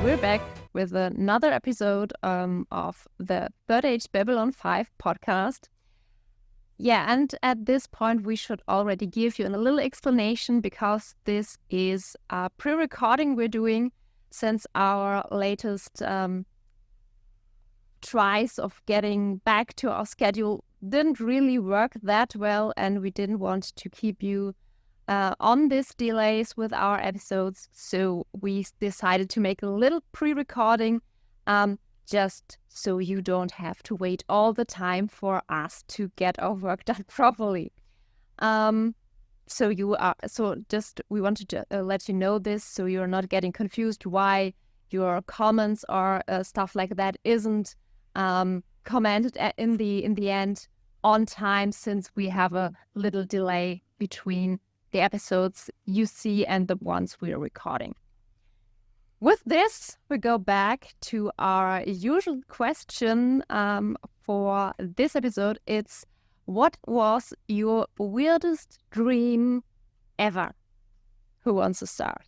we're back with another episode of the Third Age Babylon 5 podcast. Yeah, and at this point, we should already give you a little explanation because this is a pre-recording we're doing since our latest tries of getting back to our schedule didn't really work that well, and we didn't want to keep you on these delays with our episodes, so we decided to make a little pre-recording just so you don't have to wait all the time for us to get our work done properly. We wanted to let you know this so you're not getting confused why your comments or stuff like that isn't commented in the end on time, since we have a little delay between the episodes you see and the ones we're recording. With this, we go back to our usual question for this episode. It's, what was your weirdest dream ever? Who wants to start?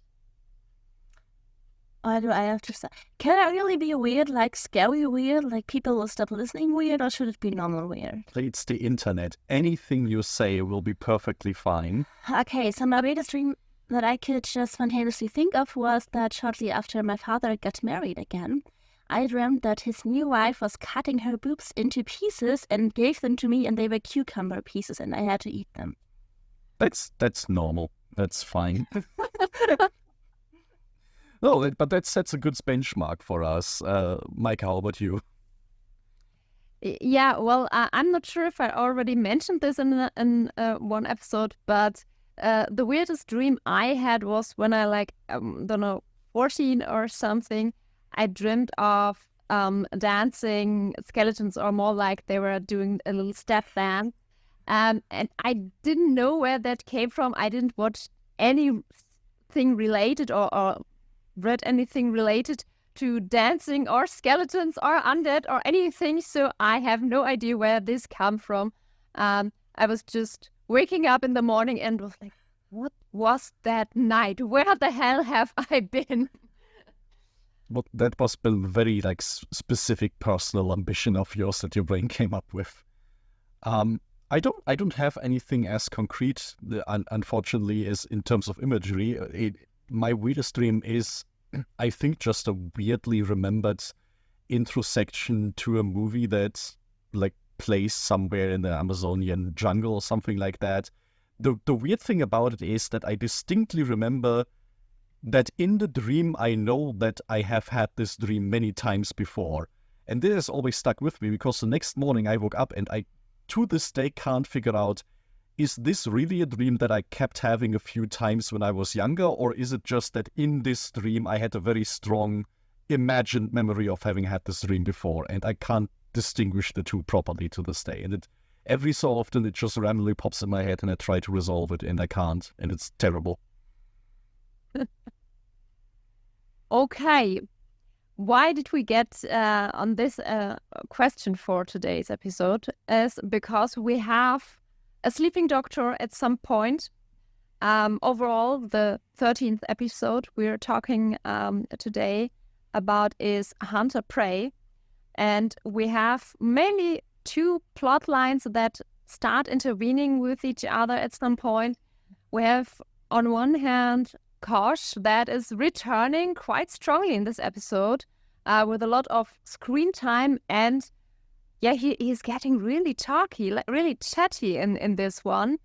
Why do I have to start? Can I really be weird, like scary weird, like people will stop listening weird, or should it be normal weird? It's the internet. Anything you say will be perfectly fine. Okay, so my weirdest dream that I could just spontaneously think of was that shortly after my father got married again, I dreamt that his new wife was cutting her boobs into pieces and gave them to me, and they were cucumber pieces, and I had to eat them. That's normal. That's fine. No, but that sets a good benchmark for us. Meike, how about you? Yeah, well, I'm not sure if I already mentioned this in one episode, but the weirdest dream I had was when I 14 or something. I dreamed of dancing skeletons, or more like they were doing a little step dance. And I didn't know where that came from. I didn't watch anything related or read anything related to dancing or skeletons or undead or anything, so I have no idea where this came from. I was just waking up in the morning and was like, what was that night? Where the hell have I been? Well, that must have been very specific personal ambition of yours that your brain came up with. I don't have anything as concrete, unfortunately, as in terms of imagery. My weirdest dream is, I think, just a weirdly remembered intro section to a movie that plays somewhere in the Amazonian jungle or something like that. The weird thing about it is that I distinctly remember that in the dream I know that I have had this dream many times before. And this has always stuck with me, because the next morning I woke up and I, to this day, can't figure out, is this really a dream that I kept having a few times when I was younger, or is it just that in this dream I had a very strong imagined memory of having had this dream before, and I can't distinguish the two properly to this day. And every so often it just randomly pops in my head and I try to resolve it and I can't, and it's terrible. Okay, why did we get on this question for today's episode? Is because we have a sleeping doctor at some point. Overall, the 13th episode we're talking today about is Hunter-Prey. And we have mainly two plot lines that start intervening with each other at some point. We have, on one hand, Kosh, that is returning quite strongly in this episode with a lot of screen time, and yeah, he's getting really talky, really chatty in this one.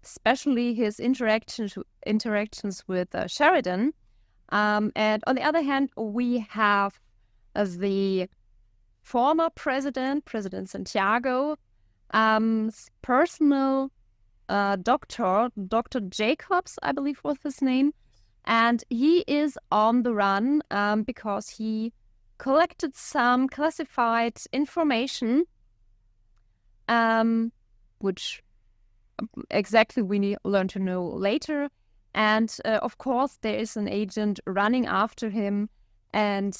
Especially his interactions with Sheridan. And on the other hand, we have the former President Santiago, personal doctor, Dr. Jacobs, I believe was his name. And he is on the run because he collected some classified information, which exactly we learn to know later. And of course, there is an agent running after him and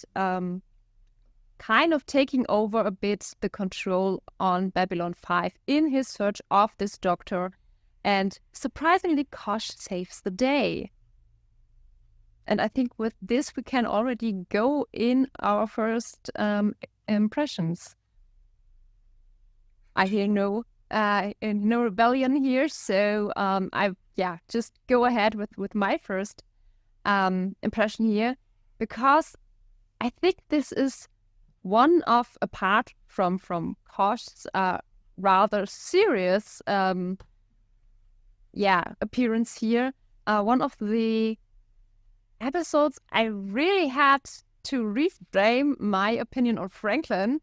kind of taking over a bit the control on Babylon 5 in his search of this doctor. And surprisingly, Kosh saves the day. And I think with this, we can already go in our first impressions. I hear no rebellion here, so just go ahead with my first impression here, because I think this is one of, apart from Kosh's rather serious appearance here, one of the episodes I really had to reframe my opinion on Franklin,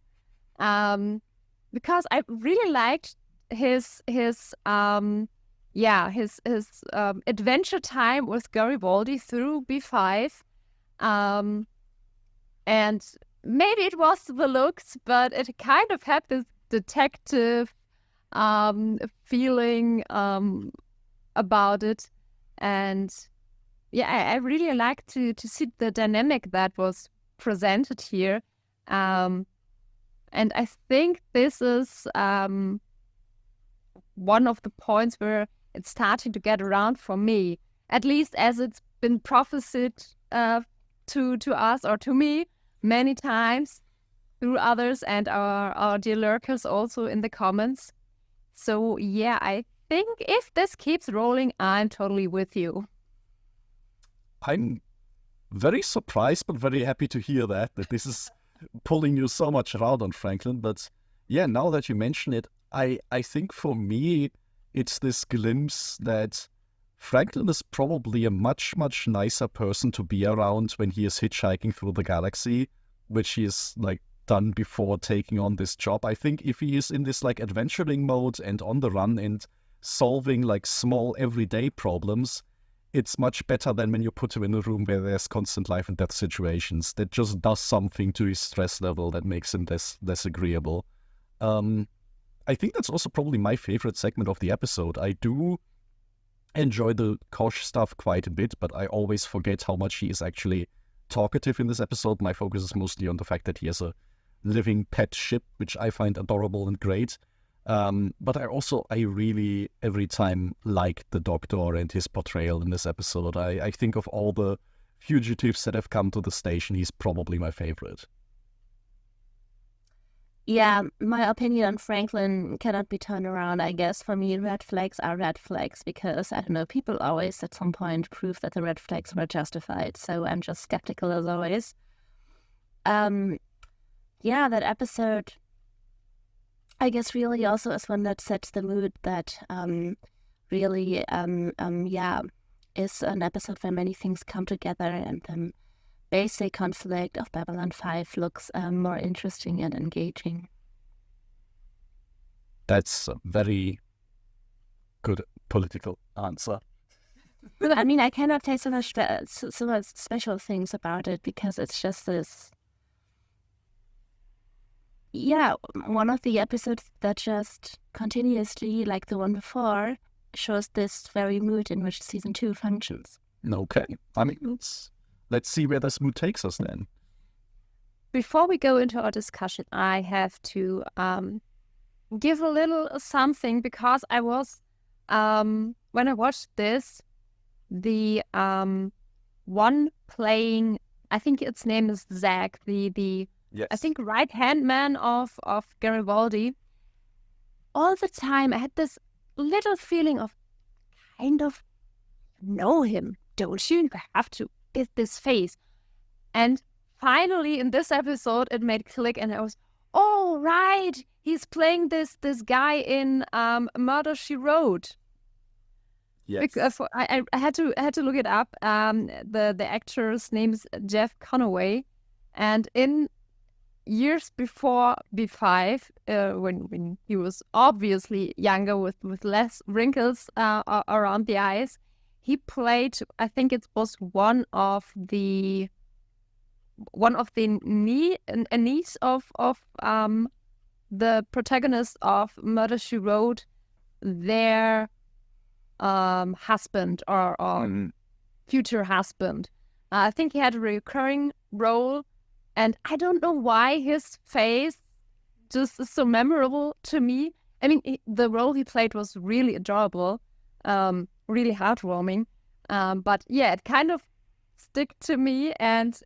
because I really liked his adventure time with Garibaldi through B5, and maybe it was the looks, but it kind of had this detective feeling about it, and I really like to see the dynamic that was presented here. And I think this is one of the points where it's starting to get around for me, at least as it's been prophesied to us or to me many times through others and our dear lurkers also in the comments. So yeah, I think if this keeps rolling, I'm totally with you. I'm very surprised, but very happy to hear that this is pulling you so much around on Franklin. But yeah, now that you mention it, I think for me, it's this glimpse that Franklin is probably a much, much nicer person to be around when he is hitchhiking through the galaxy, which he is like done before taking on this job. I think if he is in this like adventuring mode and on the run and solving like small everyday problems, it's much better than when you put him in a room where there's constant life and death situations. That just does something to his stress level that makes him less agreeable. I think that's also probably my favorite segment of the episode. I do enjoy the Kosh stuff quite a bit, but I always forget how much he is actually talkative in this episode. My focus is mostly on the fact that he has a living pet ship, which I find adorable and great. But I really, every time, like the Doctor and his portrayal in this episode. I think of all the fugitives that have come to the station, he's probably my favorite. Yeah, my opinion on Franklin cannot be turned around, I guess. For me, red flags are red flags because, I don't know, people always at some point prove that the red flags were justified. So I'm just skeptical as always. That episode, I guess, really also is one that sets the mood that is an episode where many things come together and the basic conflict of Babylon 5 looks more interesting and engaging. That's a very good political answer. I mean, I cannot say so much special things about it because it's just this... Yeah, one of the episodes that just continuously, like the one before, shows this very mood in which season 2 functions. Okay. I mean, let's see where this mood takes us then. Before we go into our discussion, I have to give a little something because I was, when I watched this, the one playing, I think its name is Zach, the yes. I think right-hand man of Garibaldi. All the time I had this little feeling of kind of know him, don't you? You have to get this face. And finally in this episode it made click and I was, oh right, he's playing this guy in Murder, She Wrote. Yes. Because I had to look it up. The actor's name is Jeff Conaway, and in years before B5, when he was obviously younger with less wrinkles around the eyes, he played, I think it was one of the niece of the protagonist of Murder, She Wrote, their husband or future husband. I think he had a recurring role, and I don't know why his face just is so memorable to me. I mean, the role he played was really adorable, really heartwarming. But yeah, it kind of stick to me, and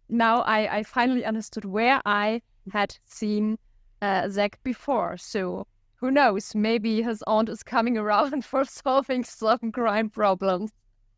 now I finally understood where I had seen Zach before. So who knows? Maybe his aunt is coming around for solving some crime problems.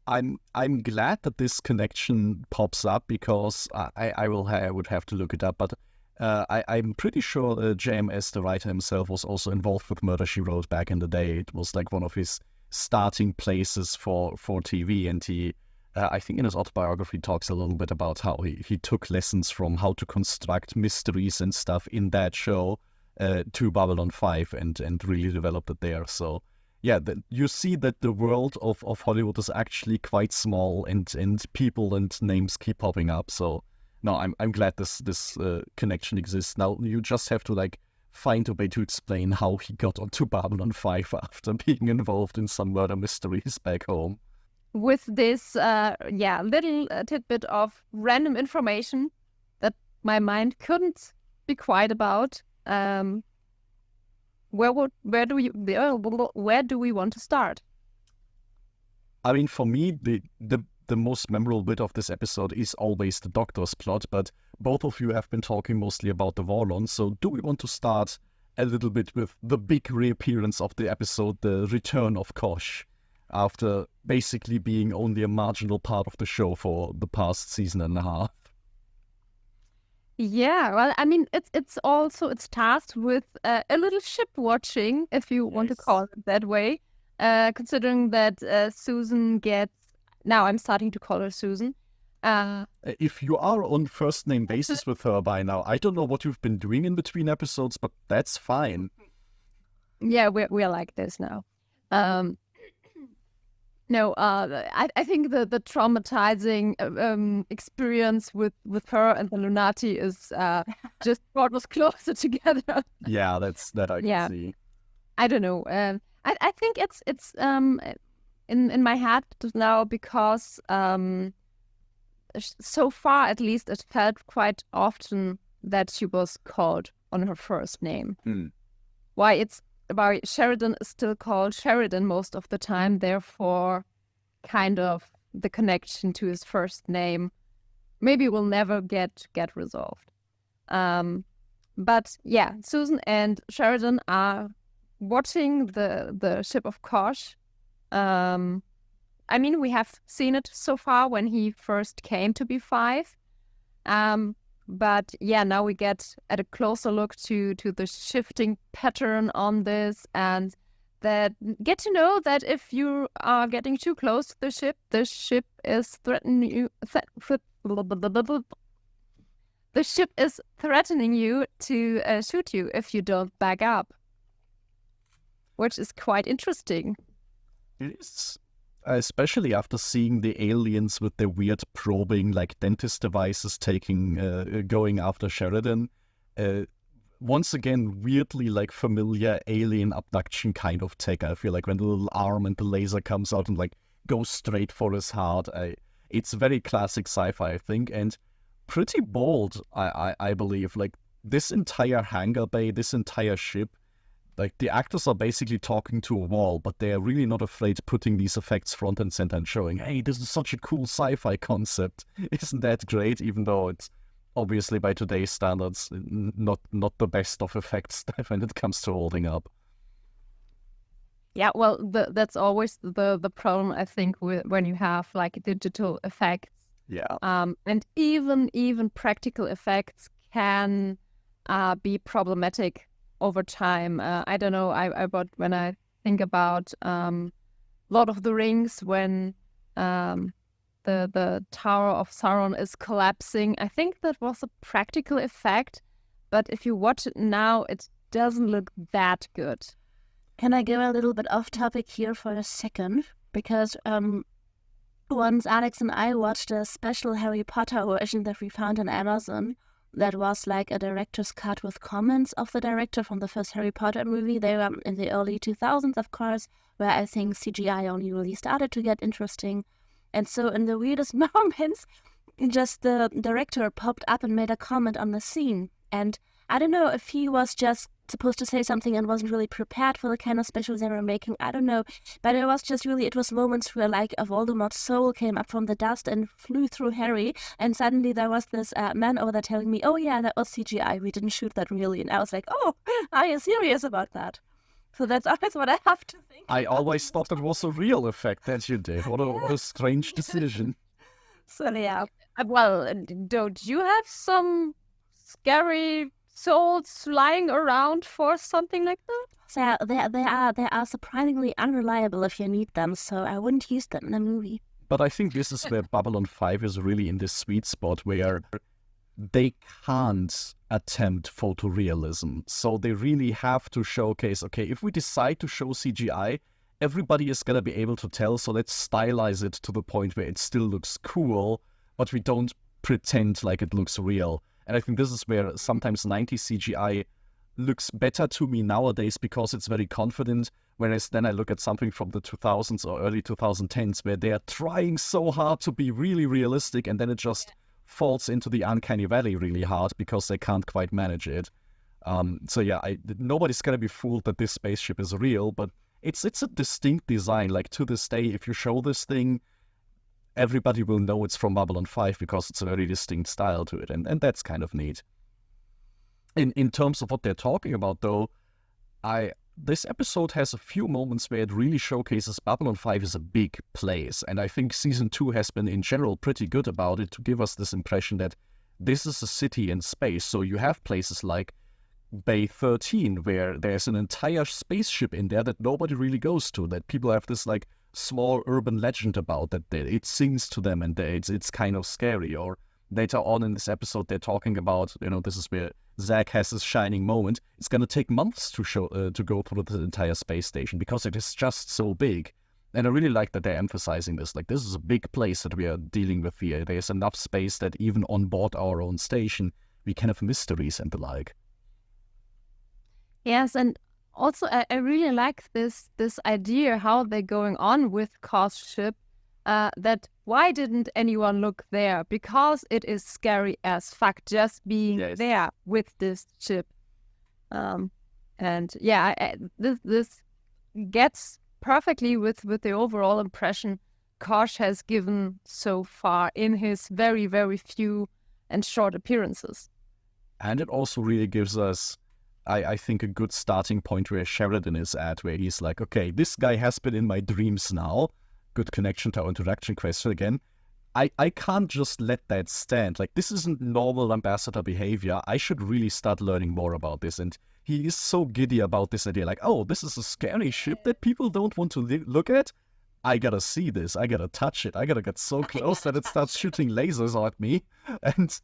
I'm glad that this connection pops up, because I would have to look it up, but I'm pretty sure JMS, the writer himself, was also involved with Murder, She Wrote back in the day. It was like one of his starting places for TV, and he, I think in his autobiography, talks a little bit about how he took lessons from how to construct mysteries and stuff in that show to Babylon 5 and really developed it there. So yeah, you see that the world of Hollywood is actually quite small, and people and names keep popping up. So no, I'm glad this connection exists. Now you just have to like find a way to explain how he got onto Babylon 5 after being involved in some murder mysteries back home. With this little tidbit of random information that my mind couldn't be quiet about, where do we want to start? I mean, for me, the most memorable bit of this episode is always the Doctor's plot, but both of you have been talking mostly about the Warlords, so do we want to start a little bit with the big reappearance of the episode, the return of Kosh, after basically being only a marginal part of the show for the past season and a half? Yeah, well, I mean, it's tasked with a little ship watching, if you want to call it that way, considering that Susan gets... Now I'm starting to call her Susan. If you are on first name basis with her by now, I don't know what you've been doing in between episodes, but that's fine. Yeah, we're like this now. No, I think the traumatizing experience with her and the Lunati is just brought us closer together. Yeah, that I can see. I don't know. I think it's in my head now, because so far at least it felt quite often that she was called on her first name. Why Sheridan is still called Sheridan most of the time, therefore kind of the connection to his first name maybe will never get resolved. But yeah, Susan and Sheridan are watching the ship of Kosh. I mean, we have seen it so far when he first came to B5. But yeah, now we get at a closer look to the shifting pattern on this, and that get to know that if you are getting too close to the ship is threatening you. The ship is threatening you to shoot you if you don't back up, which is quite interesting. It is. Especially after seeing the aliens with their weird probing, like dentist devices going after Sheridan. Once again, weirdly like familiar alien abduction kind of tech. I feel like when the little arm and the laser comes out and like goes straight for his heart. It's very classic sci-fi, I think, and pretty bold, I believe. Like this entire hangar bay, this entire ship, like the actors are basically talking to a wall, but they're really not afraid putting these effects front and center and showing, hey, this is such a cool sci-fi concept. Isn't that great? Even though it's obviously by today's standards not the best of effects when it comes to holding up. Yeah, well, that's always the problem, I think, when you have like digital effects. Yeah. And even practical effects can be problematic over time. I don't know. When I think about Lord of the Rings, when the Tower of Sauron is collapsing, I think that was a practical effect. But if you watch it now, it doesn't look that good. Can I go a little bit off topic here for a second? Because once Alex and I watched a special Harry Potter version that we found on Amazon that was like a director's cut with comments of the director from the first Harry Potter movie. They were in the early 2000s, of course, where I think CGI only really started to get interesting. And so in the weirdest moments, just the director popped up and made a comment on the scene. And I don't know if he was just supposed to say something and wasn't really prepared for the kind of special they were making. I don't know. But it was just really, it was moments where like a Voldemort's soul came up from the dust and flew through Harry. And suddenly there was this man over there telling me, oh yeah, that was CGI. We didn't shoot that really. And I was like, oh, are you serious about that? So that's always what I have to think. I always thought it was a real effect that you did. What a strange decision. So yeah. Well, don't you have some scary souls lying around for something like that? So they are surprisingly unreliable if you need them, so I wouldn't use them in a movie. But I think this is where Babylon 5 is really in this sweet spot where they can't attempt photorealism. So they really have to showcase, okay, if we decide to show CGI, everybody is going to be able to tell, so let's stylize it to the point where it still looks cool, but we don't pretend like it looks real. And I think this is where sometimes 90s CGI looks better to me nowadays because it's very confident, whereas then I look at something from the 2000s or early 2010s where they are trying so hard to be really realistic and then it just falls into the uncanny valley really hard because they can't quite manage it. So yeah, nobody's going to be fooled that this spaceship is real, but it's a distinct design. Like to this day, if you show this thing, everybody will know it's from Babylon 5 because it's a very distinct style to it, and that's kind of neat. In terms of what they're talking about, though, this episode has a few moments where it really showcases Babylon 5 is a big place, and I think Season 2 has been in general pretty good about it to give us this impression that this is a city in space. So you have places like Bay 13 where there's an entire spaceship in there that nobody really goes to, that people have this like small urban legend about, that it sings to them and it's kind of scary. Or later on in this episode they're talking about, this is where Zach has his shining moment. It's going to take months to go through the entire space station because it is just so big. And I really like that they're emphasizing this. Like, this is a big place that we are dealing with here. There's enough space that even on board our own station, we can have mysteries and the like. Yes, and also I really like this idea how they're going on with Kosh's ship, that why didn't anyone look there? Because it is scary as fuck just being there with this ship. And yeah, this gets perfectly with the overall impression Kosh has given so far in his very, very few and short appearances. And it also really gives us, I think, a good starting point where Sheridan is at, where he's like, okay, this guy has been in my dreams now. Good connection to our introduction question again. I can't just let that stand. Like, this isn't normal ambassador behavior. I should really start learning more about this. And he is so giddy about this idea, like, oh, this is a scary ship that people don't want to look at. I gotta see this. I gotta touch it. I gotta get so close that it starts shooting lasers at me. And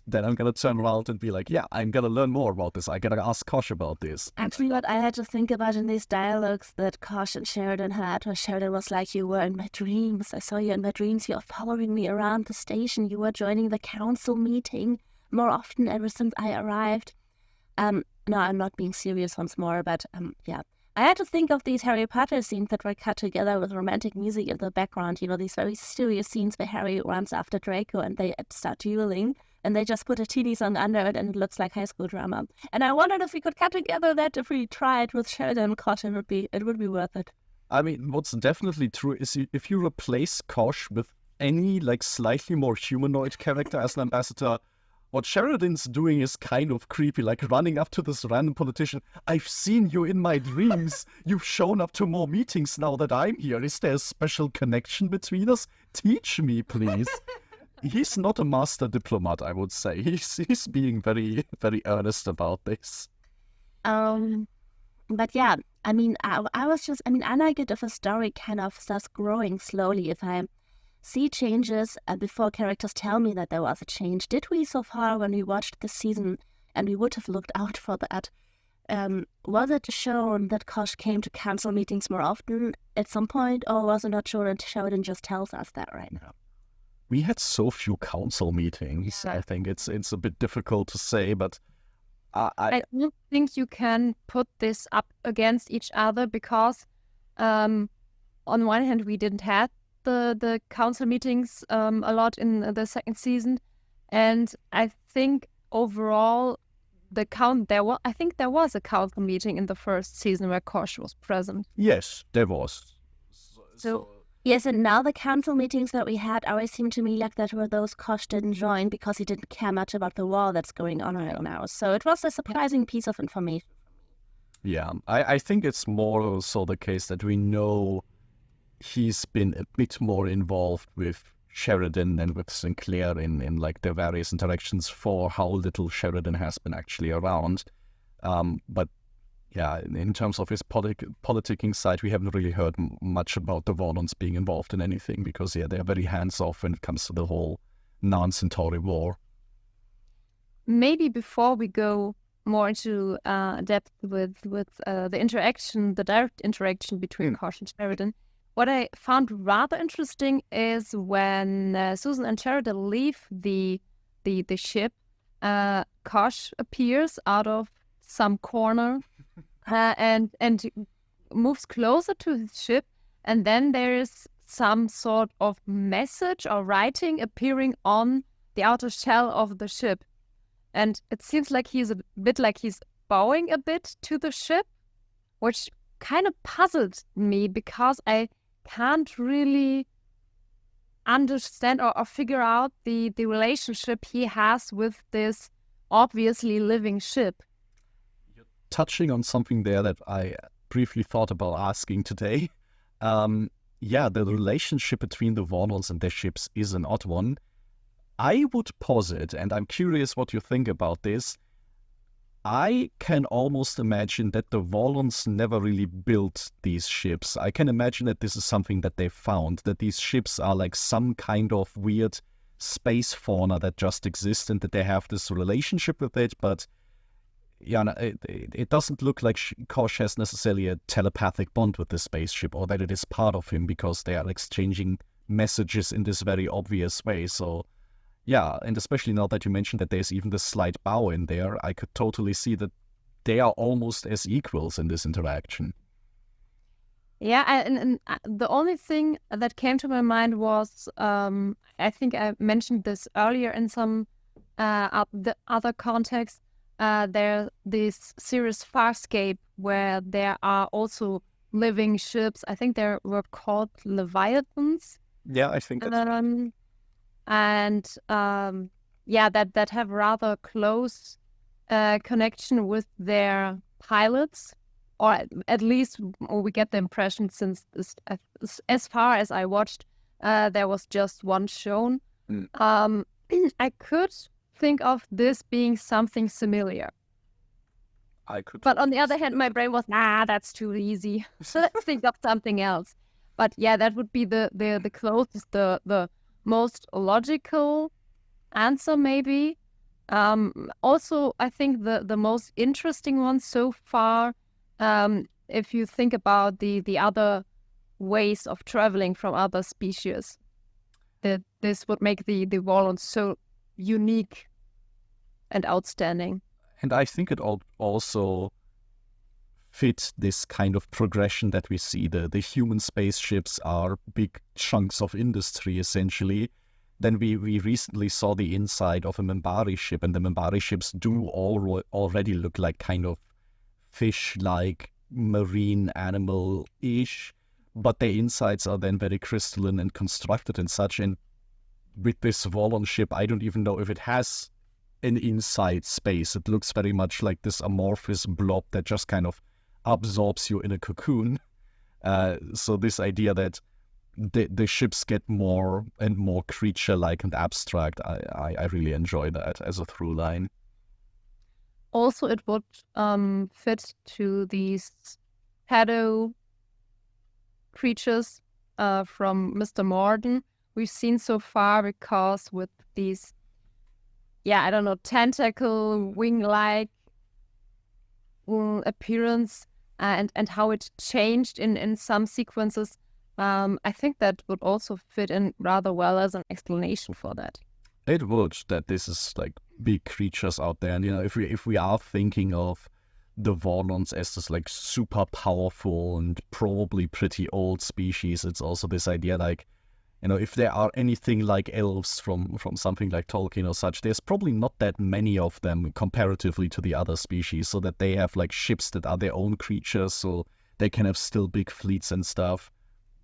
then I'm gonna turn around and be like, yeah, I'm gonna learn more about this. I gotta ask Kosh about this. Actually, what I had to think about in these dialogues that Kosh and Sheridan had, where Sheridan was like, you were in my dreams. I saw you in my dreams. You're following me around the station. You were joining the council meeting more often ever since I arrived. No, I'm not being serious once more, but yeah. I had to think of these Harry Potter scenes that were cut together with romantic music in the background. These very serious scenes where Harry runs after Draco and they start dueling, and they just put a teeny song under it and it looks like high school drama. And I wondered if we could cut together that if we tried with Sheridan and Kosh, it would be worth it. I mean, what's definitely true is if you replace Kosh with any like slightly more humanoid character as an ambassador, what Sheridan's doing is kind of creepy, like running up to this random politician. I've seen you in my dreams. You've shown up to more meetings now that I'm here. Is there a special connection between us? Teach me, please. He's not a master diplomat, I would say. He's being very, very earnest about this. But yeah, I mean, I like it if a story kind of starts growing slowly. If I see changes before characters tell me that there was a change. Did we so far when we watched this season, and we would have looked out for that, was it shown that Kosh came to council meetings more often at some point, or was it not shown and Sheridan just tells us that right now? We had so few council meetings. I think it's a bit difficult to say, but I don't think you can put this up against each other because on one hand we didn't have the council meetings a lot in the second season, and I think overall the count, I think there was a council meeting in the first season where Kosh was present. Yes, there was. So yes, and now the council meetings that we had always seemed to me like that were those Kosh didn't join because he didn't care much about the war that's going on right now. So it was a surprising piece of information. Yeah, I think it's more so the case that we know he's been a bit more involved with Sheridan than with Sinclair in like their various interactions for how little Sheridan has been actually around. But yeah, in terms of his politicking side, we haven't really heard much about the Vorlons being involved in anything because, yeah, they're very hands-off when it comes to the whole non-Centauri war. Maybe before we go more into depth with the direct interaction between Kosh and Sheridan, what I found rather interesting is when Susan and Sheridan leave the ship, Kosh appears out of some corner and moves closer to his ship, and then there is some sort of message or writing appearing on the outer shell of the ship. And it seems like he's a bit like he's bowing a bit to the ship, which kind of puzzled me because I can't really understand or figure out the relationship he has with this obviously living ship. You're touching on something there that I briefly thought about asking today. Yeah, the relationship between the Vorlons and their ships is an odd one. I would posit, and I'm curious what you think about this, I can almost imagine that the Vorlons never really built these ships. I can imagine that this is something that they found, that these ships are like some kind of weird space fauna that just exists and that they have this relationship with it, but yeah, it doesn't look like Kosh has necessarily a telepathic bond with the spaceship or that it is part of him because they are exchanging messages in this very obvious way. So yeah, and especially now that you mentioned that there's even this slight bow in there, I could totally see that they are almost as equals in this interaction. Yeah, and the only thing that came to my mind was, I think I mentioned this earlier in some the other context, there's this series Farscape where there are also living ships. I think they were called Leviathans. Yeah, I think that's that have rather close connection with their pilots, or at least we get the impression since as far as I watched, there was just one shown. I could think of this being something similar. But on the other hand, my brain was, that's too easy. So let's think of something else. But yeah, that would be the closest, the most logical answer, maybe. Also, I think the most interesting one so far, if you think about the other ways of traveling from other species, that this would make the Vorlons so unique and outstanding. And I think it also fits this kind of progression that we see. The human spaceships are big chunks of industry, essentially. Then we recently saw the inside of a Minbari ship, and the Minbari ships do already look like kind of fish-like, marine animal-ish, but their insides are then very crystalline and constructed and such. And with this Vorlon ship, I don't even know if it has an inside space. It looks very much like this amorphous blob that just kind of absorbs you in a cocoon. So this idea that the ships get more and more creature-like and abstract, I really enjoy that as a through line. Also, it would fit to these shadow creatures from Mr. Morden we've seen so far, because with these, tentacle, wing-like appearance and how it changed in some sequences, I think that would also fit in rather well as an explanation for that. It would, that this is like big creatures out there. And, if we are thinking of the Vorlons as this like super powerful and probably pretty old species, it's also this idea like, You know, if there are anything like elves from something like Tolkien or such, there's probably not that many of them comparatively to the other species, so that they have like ships that are their own creatures, so they can have still big fleets and stuff.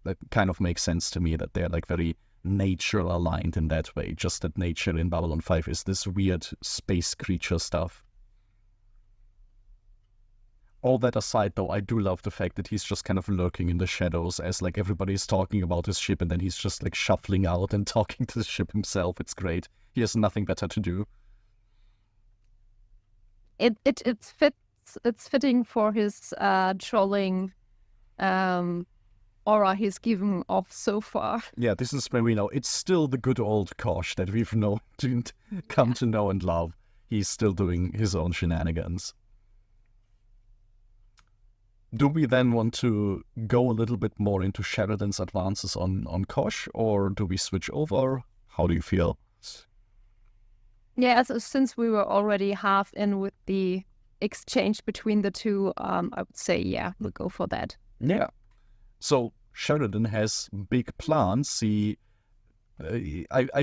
That kind of makes sense to me, that they're like very nature aligned in that way, just that nature in Babylon 5 is this weird space creature stuff. All that aside, though, I do love the fact that he's just kind of lurking in the shadows as like everybody's talking about his ship, and then he's just like shuffling out and talking to the ship himself. It's great. He has nothing better to do. It's fitting for his trolling aura he's given off so far. Yeah, this is where we know it's still the good old Kosh that we've come to know and love. He's still doing his own shenanigans. Do we then want to go a little bit more into Sheridan's advances on Kosh, or do we switch over? How do you feel? Yeah, since we were already half in with the exchange between the two, I would say, yeah, we'll go for that. Yeah. So Sheridan has big plans. I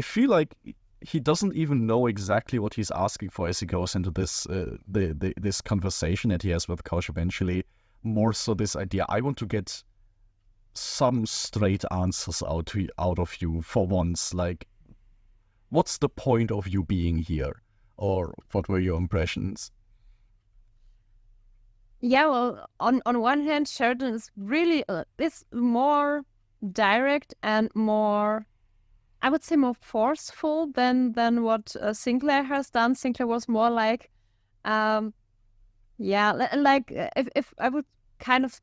feel like he doesn't even know exactly what he's asking for as he goes into this this conversation that he has with Kosh eventually. More so this idea, I want to get some straight answers out of you for once. Like, what's the point of you being here? Or what were your impressions? Yeah, well, on one hand, Sheridan is really is more direct and more, I would say, more forceful than what Sinclair has done. Sinclair was more like, if I would kind of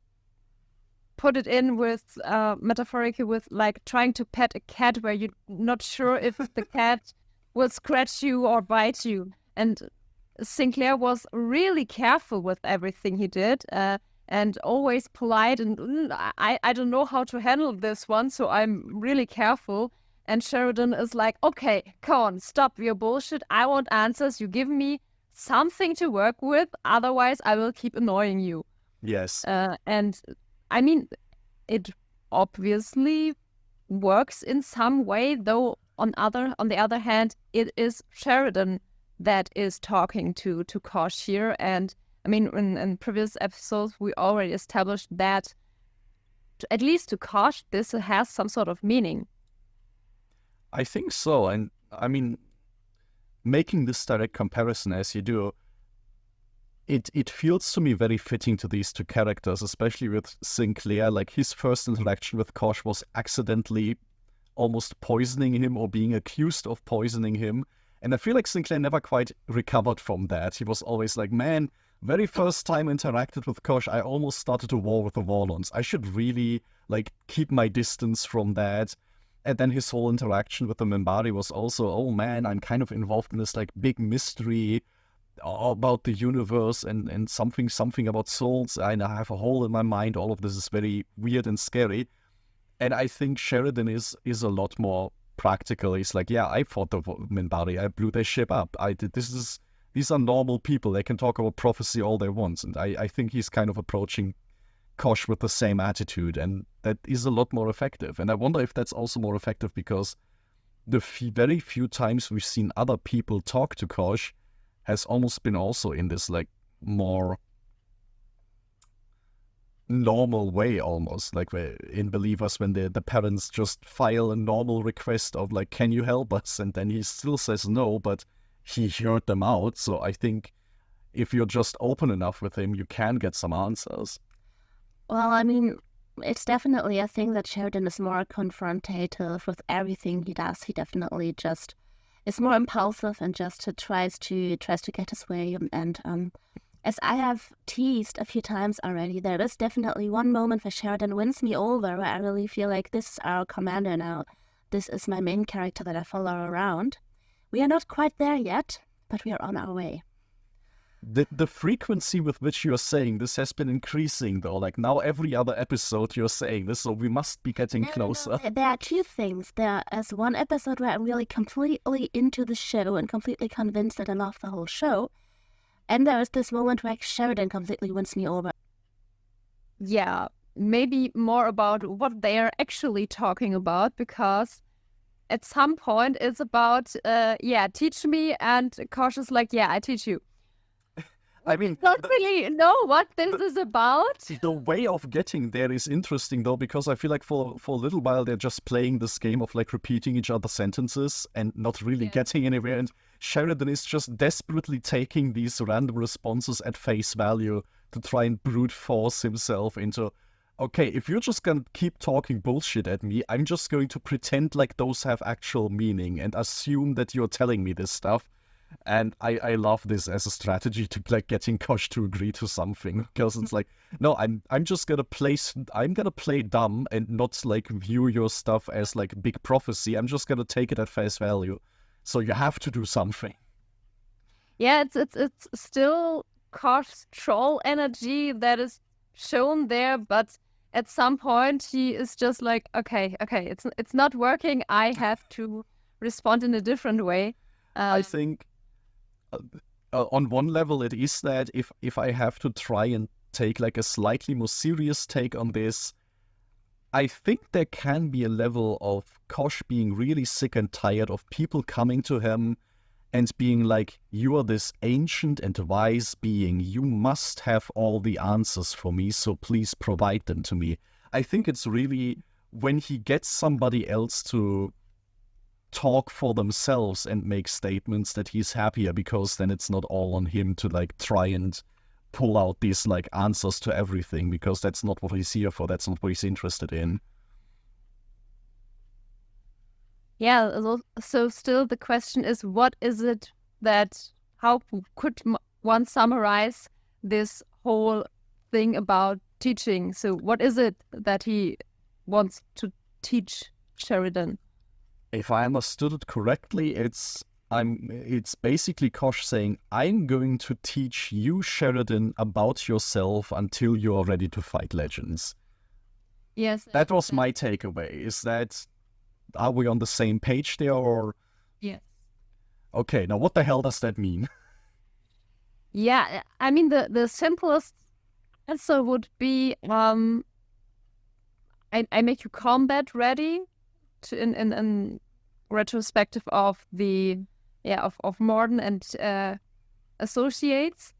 put it in with metaphorically with like trying to pet a cat where you're not sure if the cat will scratch you or bite you. And Sinclair was really careful with everything he did and always polite. And I don't know how to handle this one, so I'm really careful. And Sheridan is like, okay, come on, stop your bullshit. I want answers. You give me something to work with. Otherwise, I will keep annoying you. Yes. And I mean, it obviously works in some way, though on the other hand, it is Sheridan that is talking to Kosh here. And I mean, in previous episodes, we already established that at least to Kosh, this has some sort of meaning. I think so. And I mean, making this direct comparison as you do, it feels to me very fitting to these two characters, especially with Sinclair. Like, his first interaction with Kosh was accidentally almost poisoning him or being accused of poisoning him. And I feel like Sinclair never quite recovered from that. He was always like, man, very first time interacted with Kosh, I almost started a war with the Warlords. I should really like keep my distance from that. And then his whole interaction with the Minbari was also, oh man, I'm kind of involved in this like big mystery about the universe and something about souls. And I have a hole in my mind. All of this is very weird and scary. And I think Sheridan is a lot more practical. He's like, yeah, I fought the Minbari. I blew their ship up. These are normal people. They can talk about prophecy all they want. And I think he's kind of approaching Kosh with the same attitude, and that is a lot more effective. And I wonder if that's also more effective because the very few times we've seen other people talk to Kosh has almost been also in this like more normal way, almost like in Believers when the parents just file a normal request of like, can you help us? And then he still says no, but he heard them out. So I think if you're just open enough with him, you can get some answers. Well, I mean, it's definitely a thing that Sheridan is more confrontative with everything he does. He definitely just is more impulsive and just tries to get his way. And as I have teased a few times already, there is definitely one moment where Sheridan wins me over, where I really feel like this is our commander now. This is my main character that I follow around. We are not quite there yet, but we are on our way. The frequency with which you're saying this has been increasing, though. Like, now every other episode you're saying this, so we must be getting closer. No, there are two things. There is one episode where I'm really completely into the show and completely convinced that I love the whole show. And there is this moment where Sheridan completely wins me over. Yeah, maybe more about what they are actually talking about, because at some point it's about, teach me, and Kosh is like, yeah, I teach you. I mean, Don't really know what this is about. the way of getting there is interesting though, because I feel like for a little while they're just playing this game of like repeating each other's sentences and not really getting anywhere. And Sheridan is just desperately taking these random responses at face value to try and brute force himself into, okay, if you're just gonna keep talking bullshit at me, I'm just going to pretend like those have actual meaning and assume that you're telling me this stuff. And I love this as a strategy to like getting Kosh to agree to something, because it's like, no, I'm gonna play dumb and not like view your stuff as like big prophecy. I'm just gonna take it at face value. So you have to do something. Yeah, it's still Kosh's troll energy that is shown there, but at some point he is just like, okay, it's not working. I have to respond in a different way. I think on one level it is that if I have to try and take like a slightly more serious take on this, I think there can be a level of Kosh being really sick and tired of people coming to him and being like, you are this ancient and wise being, you must have all the answers for me, so please provide them to me. I think it's really when he gets somebody else to talk for themselves and make statements that he's happier, because then it's not all on him to like try and pull out these like answers to everything, because that's not what he's here for, that's not what he's interested in. Yeah, so still the question is, what is it that, how could one summarize this whole thing about teaching? So what is it that he wants to teach Sheridan? If I understood it correctly, it's basically Kosh saying, I'm going to teach you, Sheridan, about yourself until you are ready to fight legends. Yes. That was my takeaway. Is that, are we on the same page there, or? Yes. Okay, now what the hell does that mean? Yeah, I mean, the simplest answer would be, I make you combat ready to, in retrospective of the of Morden and associates.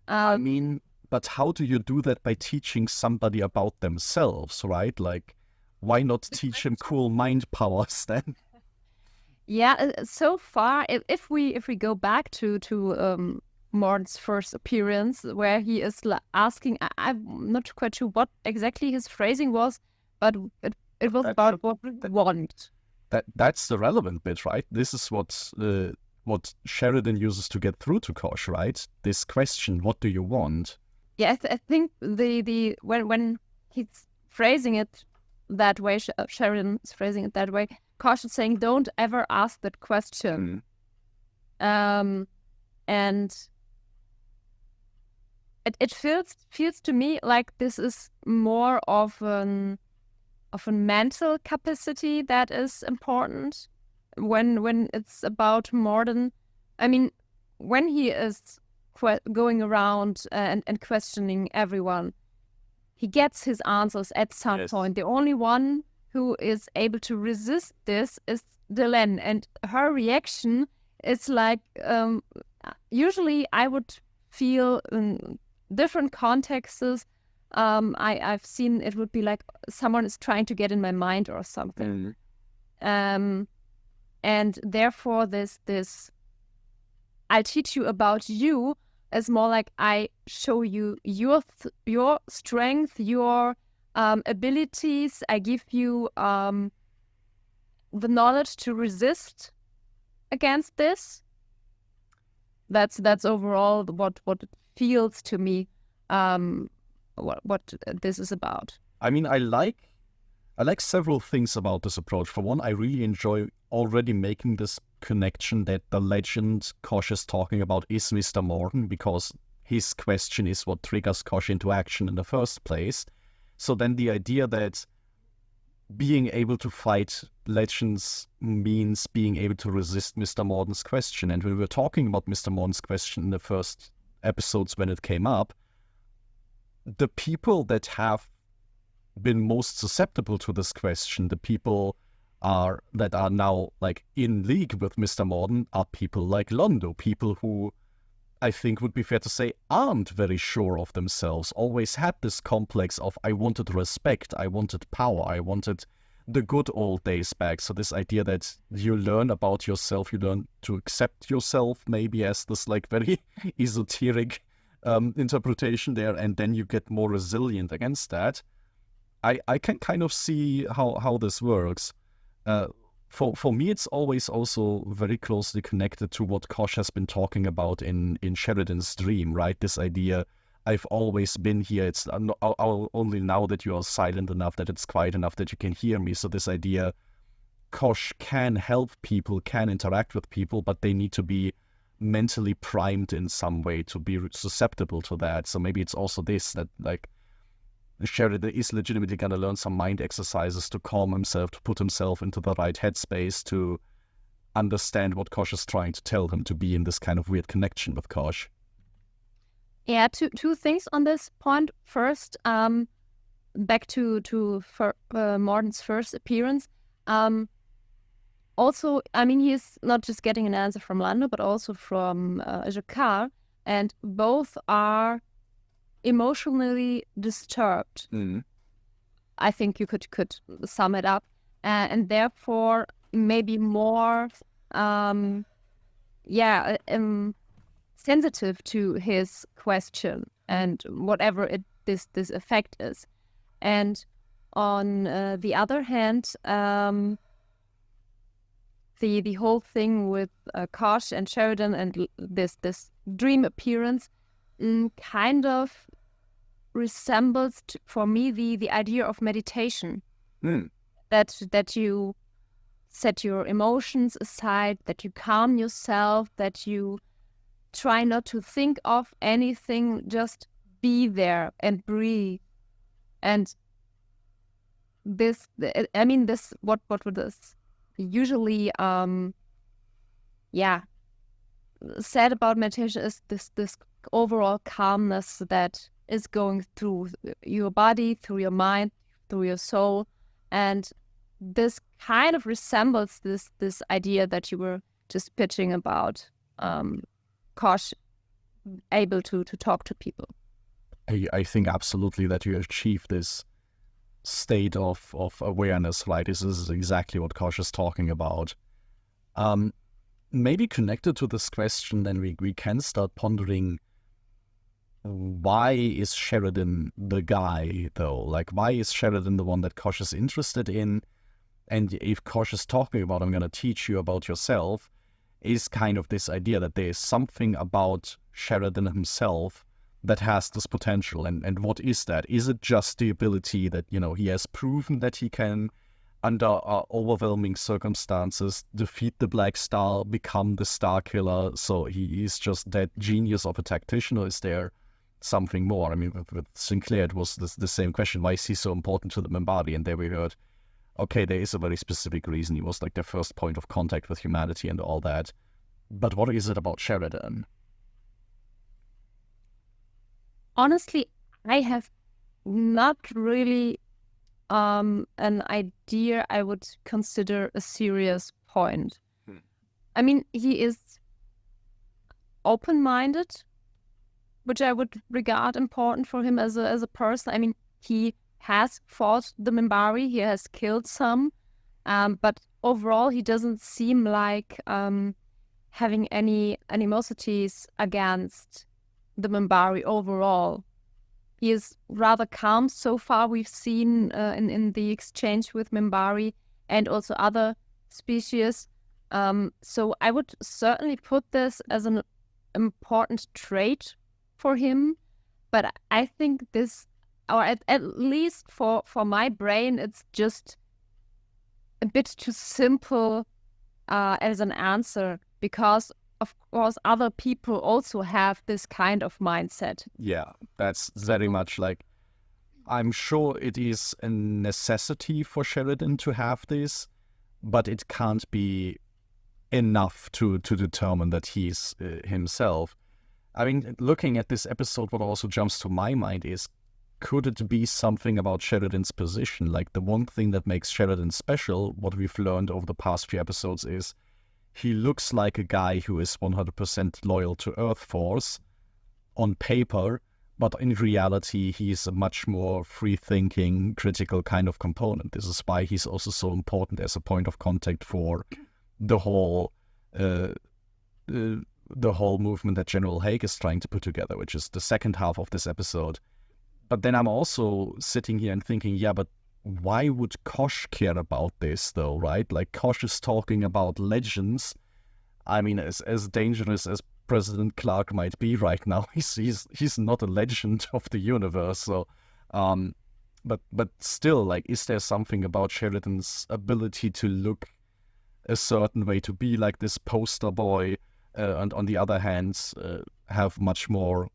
I mean, but how do you do that by teaching somebody about themselves, right? Like, why not teach him cool mind powers then? Yeah, so far, if we go back to Morden's first appearance, where he is asking, I'm not quite sure what exactly his phrasing was, but it was about what we want. That's the relevant bit, right? This is what Sheridan uses to get through to Kosh, right? This question, what do you want? Yeah, I think the when he's phrasing it that way, Sheridan is phrasing it that way, Kosh is saying, don't ever ask that question. And it feels to me like this is more of a mental capacity that is important when it's about Morden. I mean, when he is going around and questioning everyone, he gets his answers at some point. The only one who is able to resist this is Delenn, and her reaction is like, usually I would feel in different contexts, I've seen it would be like someone is trying to get in my mind or something. And therefore this I teach you about you is more like I show you your strength, your abilities. I give you the knowledge to resist against this. That's overall what it feels to me. What this is about. I mean, I like several things about this approach. For one, I really enjoy already making this connection that the legend Kosh is talking about is Mr. Morden, because his question is what triggers Kosh into action in the first place. So then the idea that being able to fight legends means being able to resist Mr. Morden's question. And when we were talking about Mr. Morden's question in the first episodes when it came up, the people that have been most susceptible to this question, the people that are now like in league with Mr. Morden, are people like Londo, people who I think would be fair to say aren't very sure of themselves, always had this complex of I wanted respect, I wanted power, I wanted the good old days back. So this idea that you learn about yourself, you learn to accept yourself maybe as this like very esoteric interpretation there, and then you get more resilient against that. I can kind of see how this works. For me, it's always also very closely connected to what Kosh has been talking about in Sheridan's dream, right? This idea, I've always been here. It's only now that you are silent enough, that it's quiet enough that you can hear me. So this idea, Kosh can help people, can interact with people, but they need to be mentally primed in some way to be susceptible to that. So maybe it's also this, that like Sheridan is legitimately going to learn some mind exercises to calm himself, to put himself into the right headspace, to understand what Kosh is trying to tell him, to be in this kind of weird connection with Kosh. Yeah, two things on this point. First, back to Morden's first appearance. Also, I mean, he's not just getting an answer from Lando, but also from Jakar, and both are emotionally disturbed. I think you could sum it up, and therefore maybe more sensitive to his question and whatever this effect is. And on the other hand, the whole thing with Kosh and Sheridan and this dream appearance kind of resembles for me the idea of meditation. That you set your emotions aside, that you calm yourself, that you try not to think of anything, just be there and breathe. And this what would this usually said about meditation is this overall calmness that is going through your body, through your mind, through your soul. And this kind of resembles this idea that you were just pitching about Kosh able to talk to people. I think absolutely that you achieve this state of awareness, right? This is exactly what Kosh is talking about. Maybe connected to this question, then we can start pondering, why is Sheridan the guy, though? Like, why is Sheridan the one that Kosh is interested in? And if Kosh is talking about, I'm going to teach you about yourself, is kind of this idea that there is something about Sheridan himself that has this potential. And what is that? Is it just the ability that, he has proven that he can, under overwhelming circumstances, defeat the Black Star, become the Star Killer, so he is just that genius of a tactician, or is there something more? I mean, with Sinclair, it was the same question. Why is he so important to the Minbari? And there we heard, okay, there is a very specific reason. He was like their first point of contact with humanity and all that. But what is it about Sheridan? Honestly, I have not really an idea I would consider a serious point. I mean, he is open-minded, which I would regard important for him as a person. I mean, he has fought the Minbari, he has killed some, but overall he doesn't seem like having any animosities against the Minbari overall. He is rather calm so far, we've seen in the exchange with Minbari and also other species. So I would certainly put this as an important trait for him, but I think this, or at least for my brain, it's just a bit too simple as an answer, because of course other people also have this kind of mindset. Yeah, that's very much like, I'm sure it is a necessity for Sheridan to have this, but it can't be enough to determine that he's himself. I mean, looking at this episode, what also jumps to my mind is could it be something about Sheridan's position? Like, the one thing that makes Sheridan special, what we've learned over the past few episodes, is he looks like a guy who is 100% loyal to Earth Force on paper, but in reality, he's a much more free-thinking, critical kind of component. This is why he's also so important as a point of contact for the whole movement that General Haig is trying to put together, which is the second half of this episode. But then I'm also sitting here and thinking, yeah, but why would Kosh care about this, though, right? Like, Kosh is talking about legends. I mean, as dangerous as President Clark might be right now, he's not a legend of the universe. So, but still, like, is there something about Sheridan's ability to look a certain way, to be like this poster boy, and on the other hand, have much more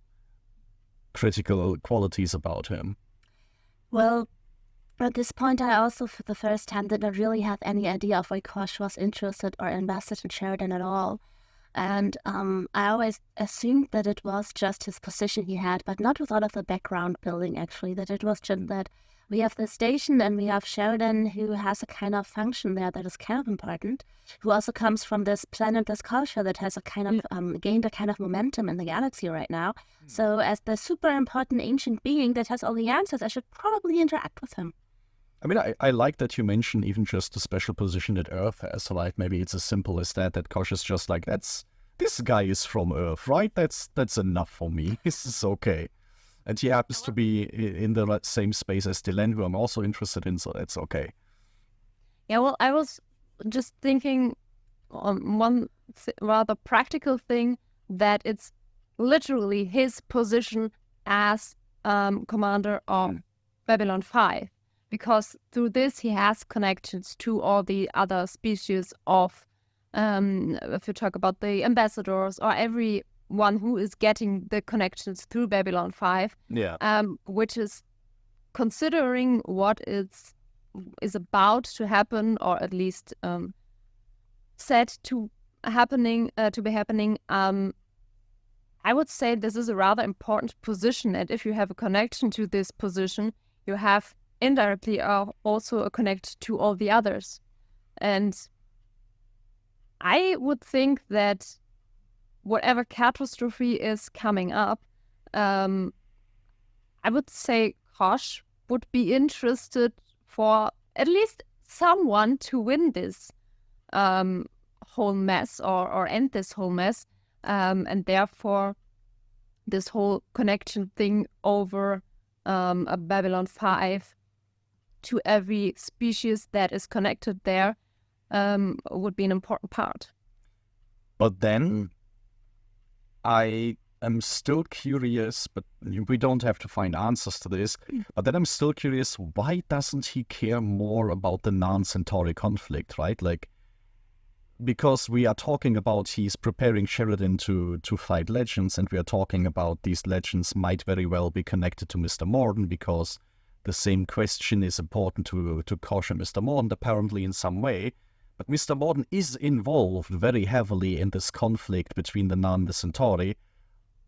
critical qualities about him? Well, at this point, I also, for the first time, didn't really have any idea of why Kosh was interested or invested in Sheridan at all. And I always assumed that it was just his position he had, but not with all of the background building, actually, that it was just that we have the station and we have Sheridan, who has a kind of function there that is kind of important, who also comes from this planet, this culture that has a kind of gained a kind of momentum in the galaxy right now. So as the super important ancient being that has all the answers, I should probably interact with him. I mean, I like that you mentioned even just the special position that Earth has, right? Maybe it's as simple as that Kosh is just like, this guy is from Earth, right? That's enough for me. This is okay. And he happens to be in the same space as Dylan, who I'm also interested in, so that's okay. Yeah, well, I was just thinking on one rather practical thing, that it's literally his position as commander of Babylon 5. Because through this, he has connections to all the other species of, if you talk about the ambassadors or everyone who is getting the connections through Babylon 5, which is considering what is about to happen, or at least said to be happening. I would say this is a rather important position, and if you have a connection to this position, you have indirectly also a connect to all the others. And I would think that whatever catastrophe is coming up, I would say Kosh would be interested for at least someone to win this whole mess, or end this whole mess, and therefore this whole connection thing over a Babylon 5 to every species that is connected there would be an important part. But then I am still curious, but we don't have to find answers to this, but then I'm still curious, why doesn't he care more about the Narn-Centauri conflict, right? Like, because we are talking about he's preparing Sheridan to fight legends, and we are talking about these legends might very well be connected to Mr. Morden, because the same question is important to Kosh and Mr. Morden, apparently in some way. But Mr. Morden is involved very heavily in this conflict between the Narn and the Centauri.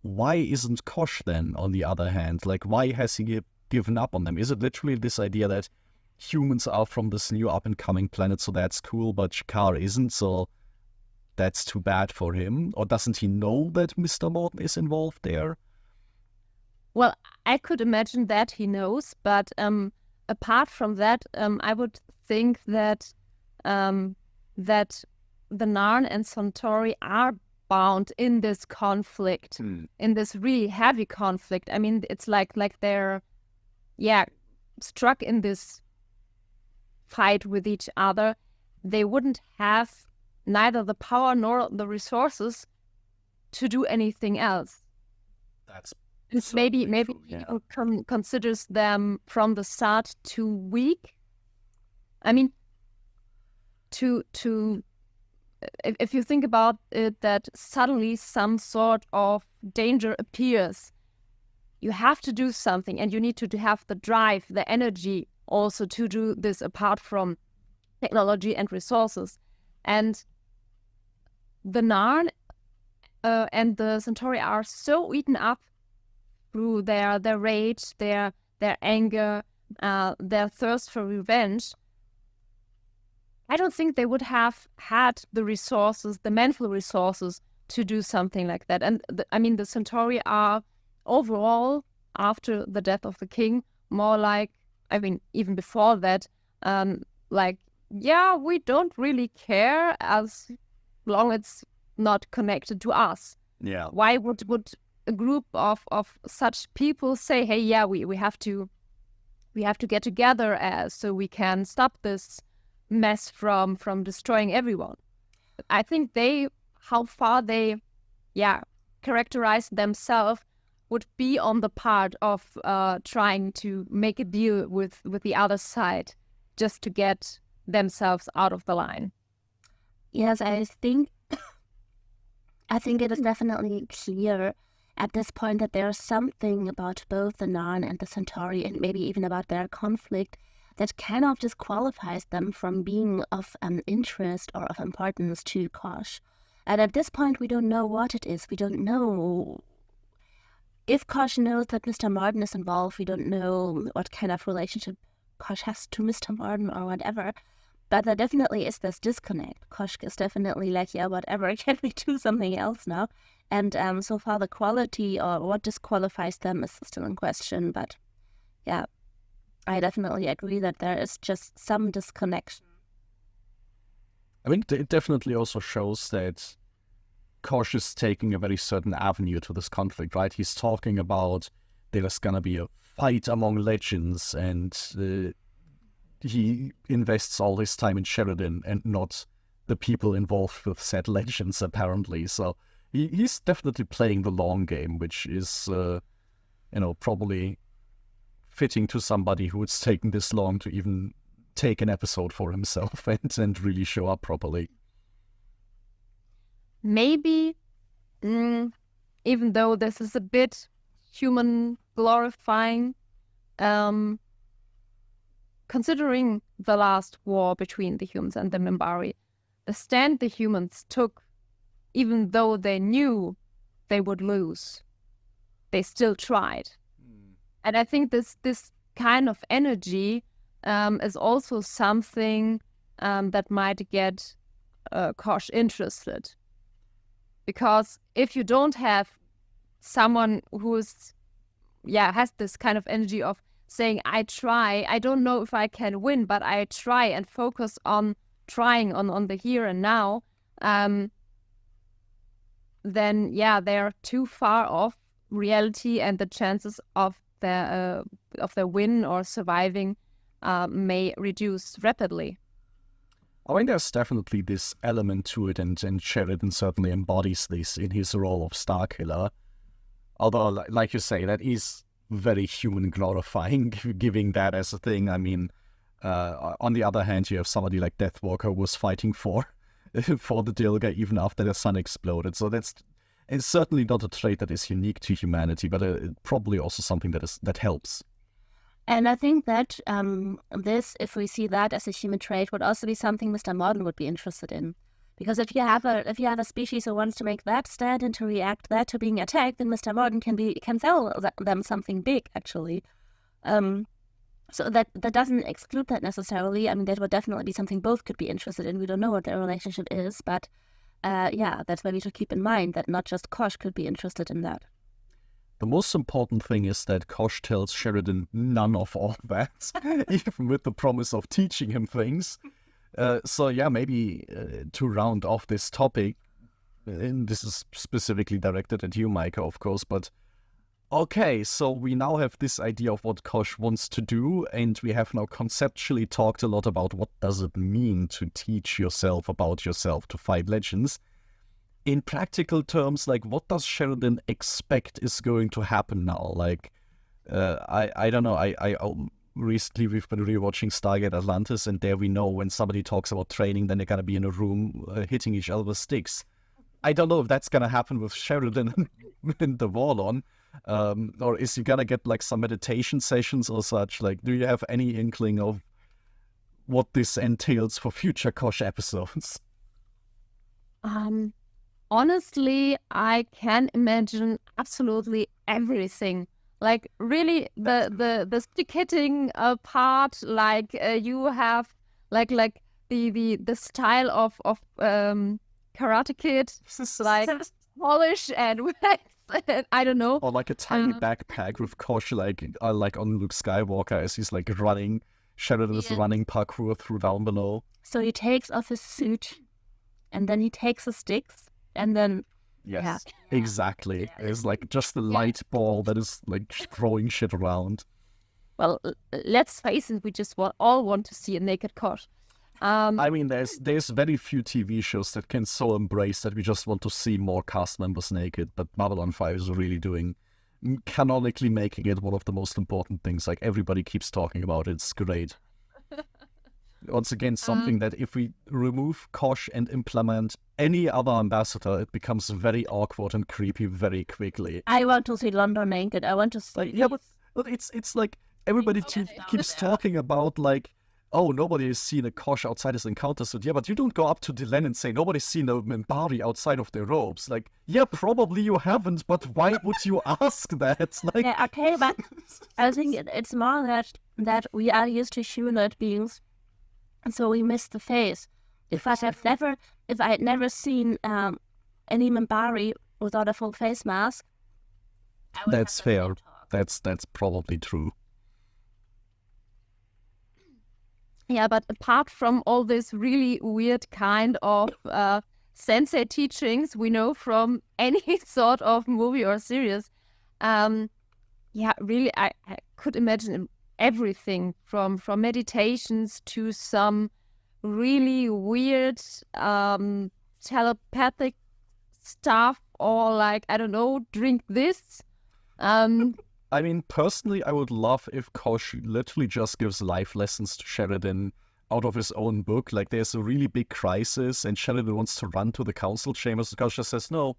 Why isn't Kosh then, on the other hand? Like, why has he given up on them? Is it literally this idea that humans are from this new up-and-coming planet, so that's cool, but Shakar isn't, so that's too bad for him? Or doesn't he know that Mr. Morden is involved there? Well, I could imagine that he knows, but apart from that, I would think that that the Narn and Centauri are bound in this conflict, in this really heavy conflict. I mean, it's like they're, struck in this fight with each other. They wouldn't have neither the power nor the resources to do anything else. That's maybe considers them from the start too weak. I mean, if you think about it, that suddenly some sort of danger appears, you have to do something, and you need to have the drive, the energy also to do this apart from technology and resources. And the Narn and the Centauri are so eaten up through their rage, their their anger, their thirst for revenge, I don't think they would have had the resources, the mental resources to do something like that. And the Centauri are overall, after the death of the king, more like, even before that, we don't really care as long as it's not connected to us. Yeah. Why would a group of such people say, hey, yeah, we have to get together so we can stop this mess from destroying everyone? I think how far they characterize themselves would be on the part of trying to make a deal with the other side just to get themselves out of the line. Yes, I think it is definitely clear at this point that there's something about both the Narn and the Centauri, and maybe even about their conflict, that kind of disqualifies them from being of interest or of importance to Kosh. And at this point, we don't know what it is. We don't know if Kosh knows that Mr. Martin is involved. We don't know what kind of relationship Kosh has to Mr. Martin or whatever. But there definitely is this disconnect. Kosh is definitely like, yeah, whatever, can we do something else now? And so far the quality or what disqualifies them is still in question. But yeah, I definitely agree that there is just some disconnection. I think it definitely also shows that Kosh is taking a very certain avenue to this conflict, right? He's talking about there's going to be a fight among legends, and he invests all his time in Sheridan and not the people involved with said legends, apparently. So he's definitely playing the long game, which is, probably fitting to somebody who's taken this long to even take an episode for himself and really show up properly. Maybe, even though this is a bit human glorifying, considering the last war between the humans and the Minbari, the stand the humans took, even though they knew they would lose, they still tried. And I think this kind of energy is also something that might get Kosh interested. Because if you don't have someone who's, has this kind of energy of saying, I try, I don't know if I can win, but I try, and focus on trying on the here and now, then they're too far off reality, and the chances of their win or surviving may reduce rapidly. I think there's definitely this element to it, and Sheridan certainly embodies this in his role of Starkiller. Although, like you say, that is very human glorifying, giving that as a thing. I mean, on the other hand, you have somebody like Deathwalker who was fighting for the Dilga even after their sun exploded. So it's certainly not a trait that is unique to humanity, but probably also something that helps. And I think that this, if we see that as a human trait, would also be something Mr. Martin would be interested in. Because if you have a species who wants to make that stand and to react that to being attacked, then Mr. Martin can tell them something big, actually. So that doesn't exclude that necessarily. I mean, that would definitely be something both could be interested in. We don't know what their relationship is, but that's maybe to keep in mind that not just Kosh could be interested in that. The most important thing is that Kosh tells Sheridan none of all that, even with the promise of teaching him things. Maybe to round off this topic, and this is specifically directed at you, Meike, of course, but okay, so we now have this idea of what Kosh wants to do, and we have now conceptually talked a lot about what does it mean to teach yourself about yourself to fight legends. In practical terms, like, what does Sheridan expect is going to happen now? Like, I don't know. Recently we've been rewatching Stargate Atlantis, and there we know when somebody talks about training, then they're gonna be in a room hitting each other with sticks. I don't know if that's gonna happen with Sheridan and the Warlon, or is he gonna get like some meditation sessions or such? Like, do you have any inkling of what this entails for future Kosh episodes? Honestly, I can imagine absolutely everything Like really the stick hitting part, like you have like the style of Karate Kid, like polish and I don't know. Or like a tiny backpack with Kosh, like on Luke Skywalker as he's like running. Sheridan is running parkour through down below. So he takes off his suit, and then he takes the sticks, and then Yes, exactly. It's like just a light ball that is like throwing shit around. Well, let's face it, we just all want to see a naked Kosh. I mean, there's very few TV shows that can so embrace that we just want to see more cast members naked, but Babylon 5 is really canonically making it one of the most important things. Like, everybody keeps talking about it. It's great. Once again, something that if we remove Kosh and implement any other ambassador, it becomes very awkward and creepy very quickly. I want to see London naked. I want to see... Like, yeah, but it's like everybody keeps talking about, like, oh, nobody has seen a Kosh outside his encounter suit. Yeah, but you don't go up to Dylan and say, nobody's seen a Minbari outside of their robes. Like, yeah, probably you haven't, but why would you ask that? Like, yeah, okay, but I think it's more that we are used to humanoid beings, and so we miss the face. If I had never seen any Minbari without a full face mask, that's fair. That's probably true. Yeah, but apart from all this really weird kind of sensei teachings we know from any sort of movie or series, really, I could imagine everything from meditations to some really weird telepathic stuff, or like, I don't know, drink this. I mean, personally, I would love if Kosh literally just gives life lessons to Sheridan out of his own book. Like, there's a really big crisis and Sheridan wants to run to the council chambers. Kosh just says, no,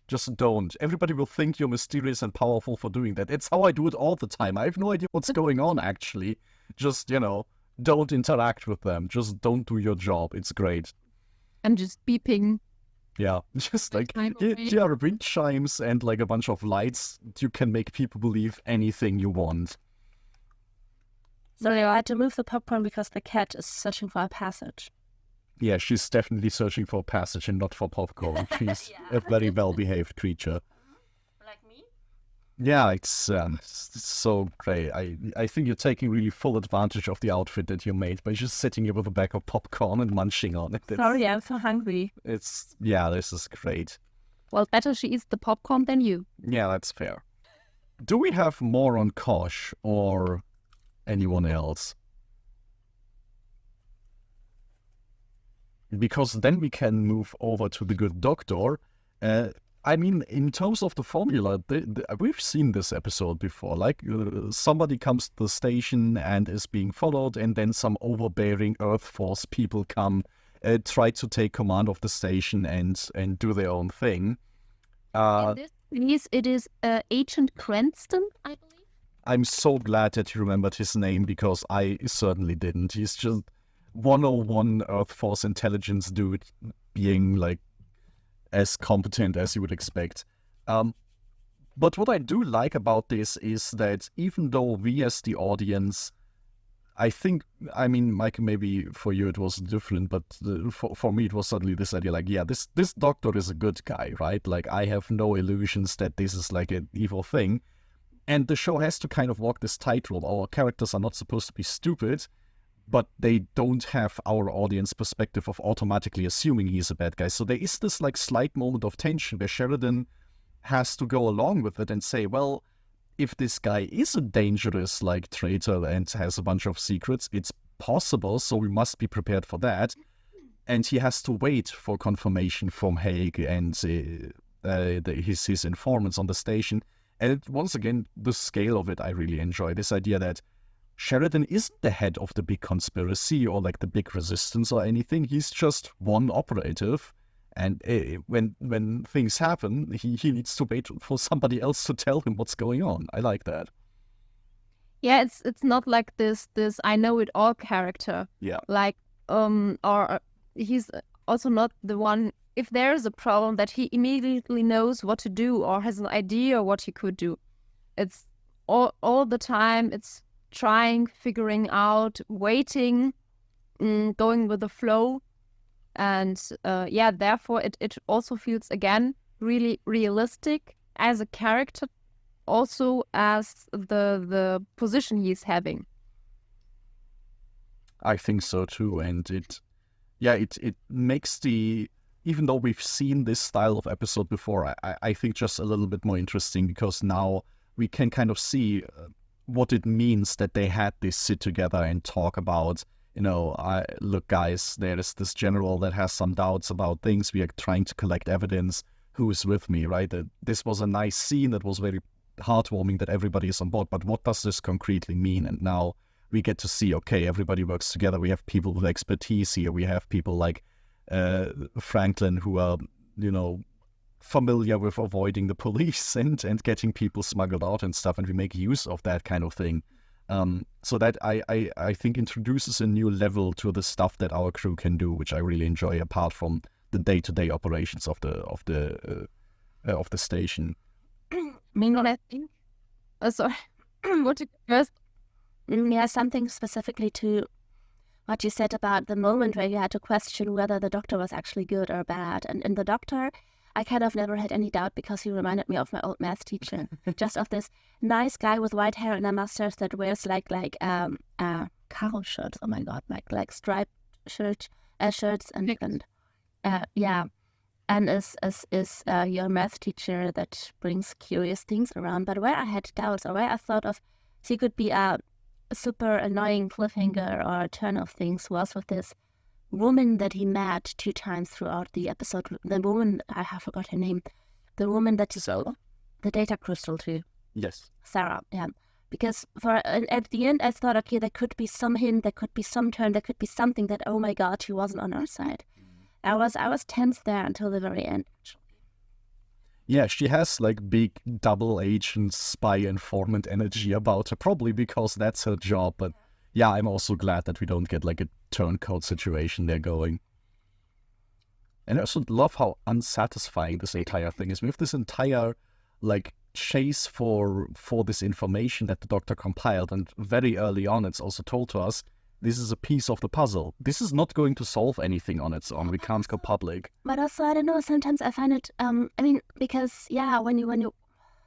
just don't. Everybody will think you're mysterious and powerful for doing that. It's how I do it all the time. I have no idea what's going on, actually. Just, don't interact with them. Just don't do your job. It's great. And just beeping. Yeah, just like, here are wind chimes and like a bunch of lights. You can make people believe anything you want. Sorry, I had to move the popcorn because the cat is searching for a passage. Yeah, she's definitely searching for a passage and not for popcorn. She's a very well-behaved creature. Like me? Yeah, it's so great. I think you're taking really full advantage of the outfit that you made by just sitting here with a bag of popcorn and munching on it. Sorry, I'm so hungry. This is great. Well, better she eats the popcorn than you. Yeah, that's fair. Do we have more on Kosh or anyone else? Because then we can move over to the good doctor. I mean, in terms of the formula, we've seen this episode before. Like, somebody comes to the station and is being followed, and then some overbearing Earth Force people come, try to take command of the station and do their own thing. In this case, it is Agent Cranston, I believe. I'm so glad that you remembered his name, because I certainly didn't. He's just 101 Earth Force intelligence dude, being like as competent as you would expect. But what I do like about this is that even though we as the audience, I mean, Mike, maybe for you it was different, but for me it was suddenly this idea, like, yeah, this doctor is a good guy, right? Like, I have no illusions that this is like an evil thing. And the show has to kind of walk this tightrope. Our characters are not supposed to be stupid, but they don't have our audience perspective of automatically assuming he's a bad guy. So there is this like slight moment of tension where Sheridan has to go along with it and say, well, if this guy is a dangerous like traitor and has a bunch of secrets, it's possible, so we must be prepared for that. And he has to wait for confirmation from Haig and his informants on the station. And once again, the scale of it I really enjoy. This idea that Sheridan isn't the head of the big conspiracy or like the big resistance or anything. He's just one operative. And when things happen, he needs to wait for somebody else to tell him what's going on. I like that. Yeah, it's not like this I know it all character. Yeah. Like or he's also not the one, if there's a problem, that he immediately knows what to do or has an idea what he could do. It's all the time it's trying, figuring out, waiting, going with the flow. And therefore it also feels, again, really realistic as a character, also as the position he's having. I think so too, and it makes even though we've seen this style of episode before, I think just a little bit more interesting, because now we can kind of see what it means that they had this sit together and talk about, look guys, there is this general that has some doubts about things, we are trying to collect evidence, who is with me, right? This was a nice scene that was very heartwarming that everybody is on board, but what does this concretely mean? And now we get to see, okay, everybody works together. We have people with expertise here. We have people like Franklin who are, familiar with avoiding the police and getting people smuggled out and stuff, and we make use of that kind of thing. So that I think introduces a new level to the stuff that our crew can do, which I really enjoy, apart from the day-to-day operations of the station. Meanwhile, I think. Sorry. What you first? Yeah, something specifically to what you said about the moment where you had to question whether the doctor was actually good or bad. And in the doctor, I kind of never had any doubt, because he reminded me of my old math teacher, just of this nice guy with white hair and a mustache that wears like caro shirts. Oh my god, like striped shirts and and is your math teacher that brings curious things around. But where I had doubts, or where I thought of he could be a super annoying cliffhanger or turn of things, was with this woman that he met 2 times throughout the episode. The woman, I have forgot her name. The woman that Sarah? The data crystal too. Yes. Sarah, yeah. Because at the end I thought, okay, there could be some hint, there could be some turn, there could be something that, oh my god, she wasn't on our side. I was tense there until the very end. Yeah, she has like big double agent spy informant energy about her, probably because that's her job. But yeah, I'm also glad that we don't get like a turncoat situation there going. And I also love how unsatisfying this entire thing is. We have this entire like chase for this information that the doctor compiled, and very early on it's also told to us, this is a piece of the puzzle. This is not going to solve anything on its own. We can't go public. But also, I don't know, sometimes I find it, because, yeah, when you,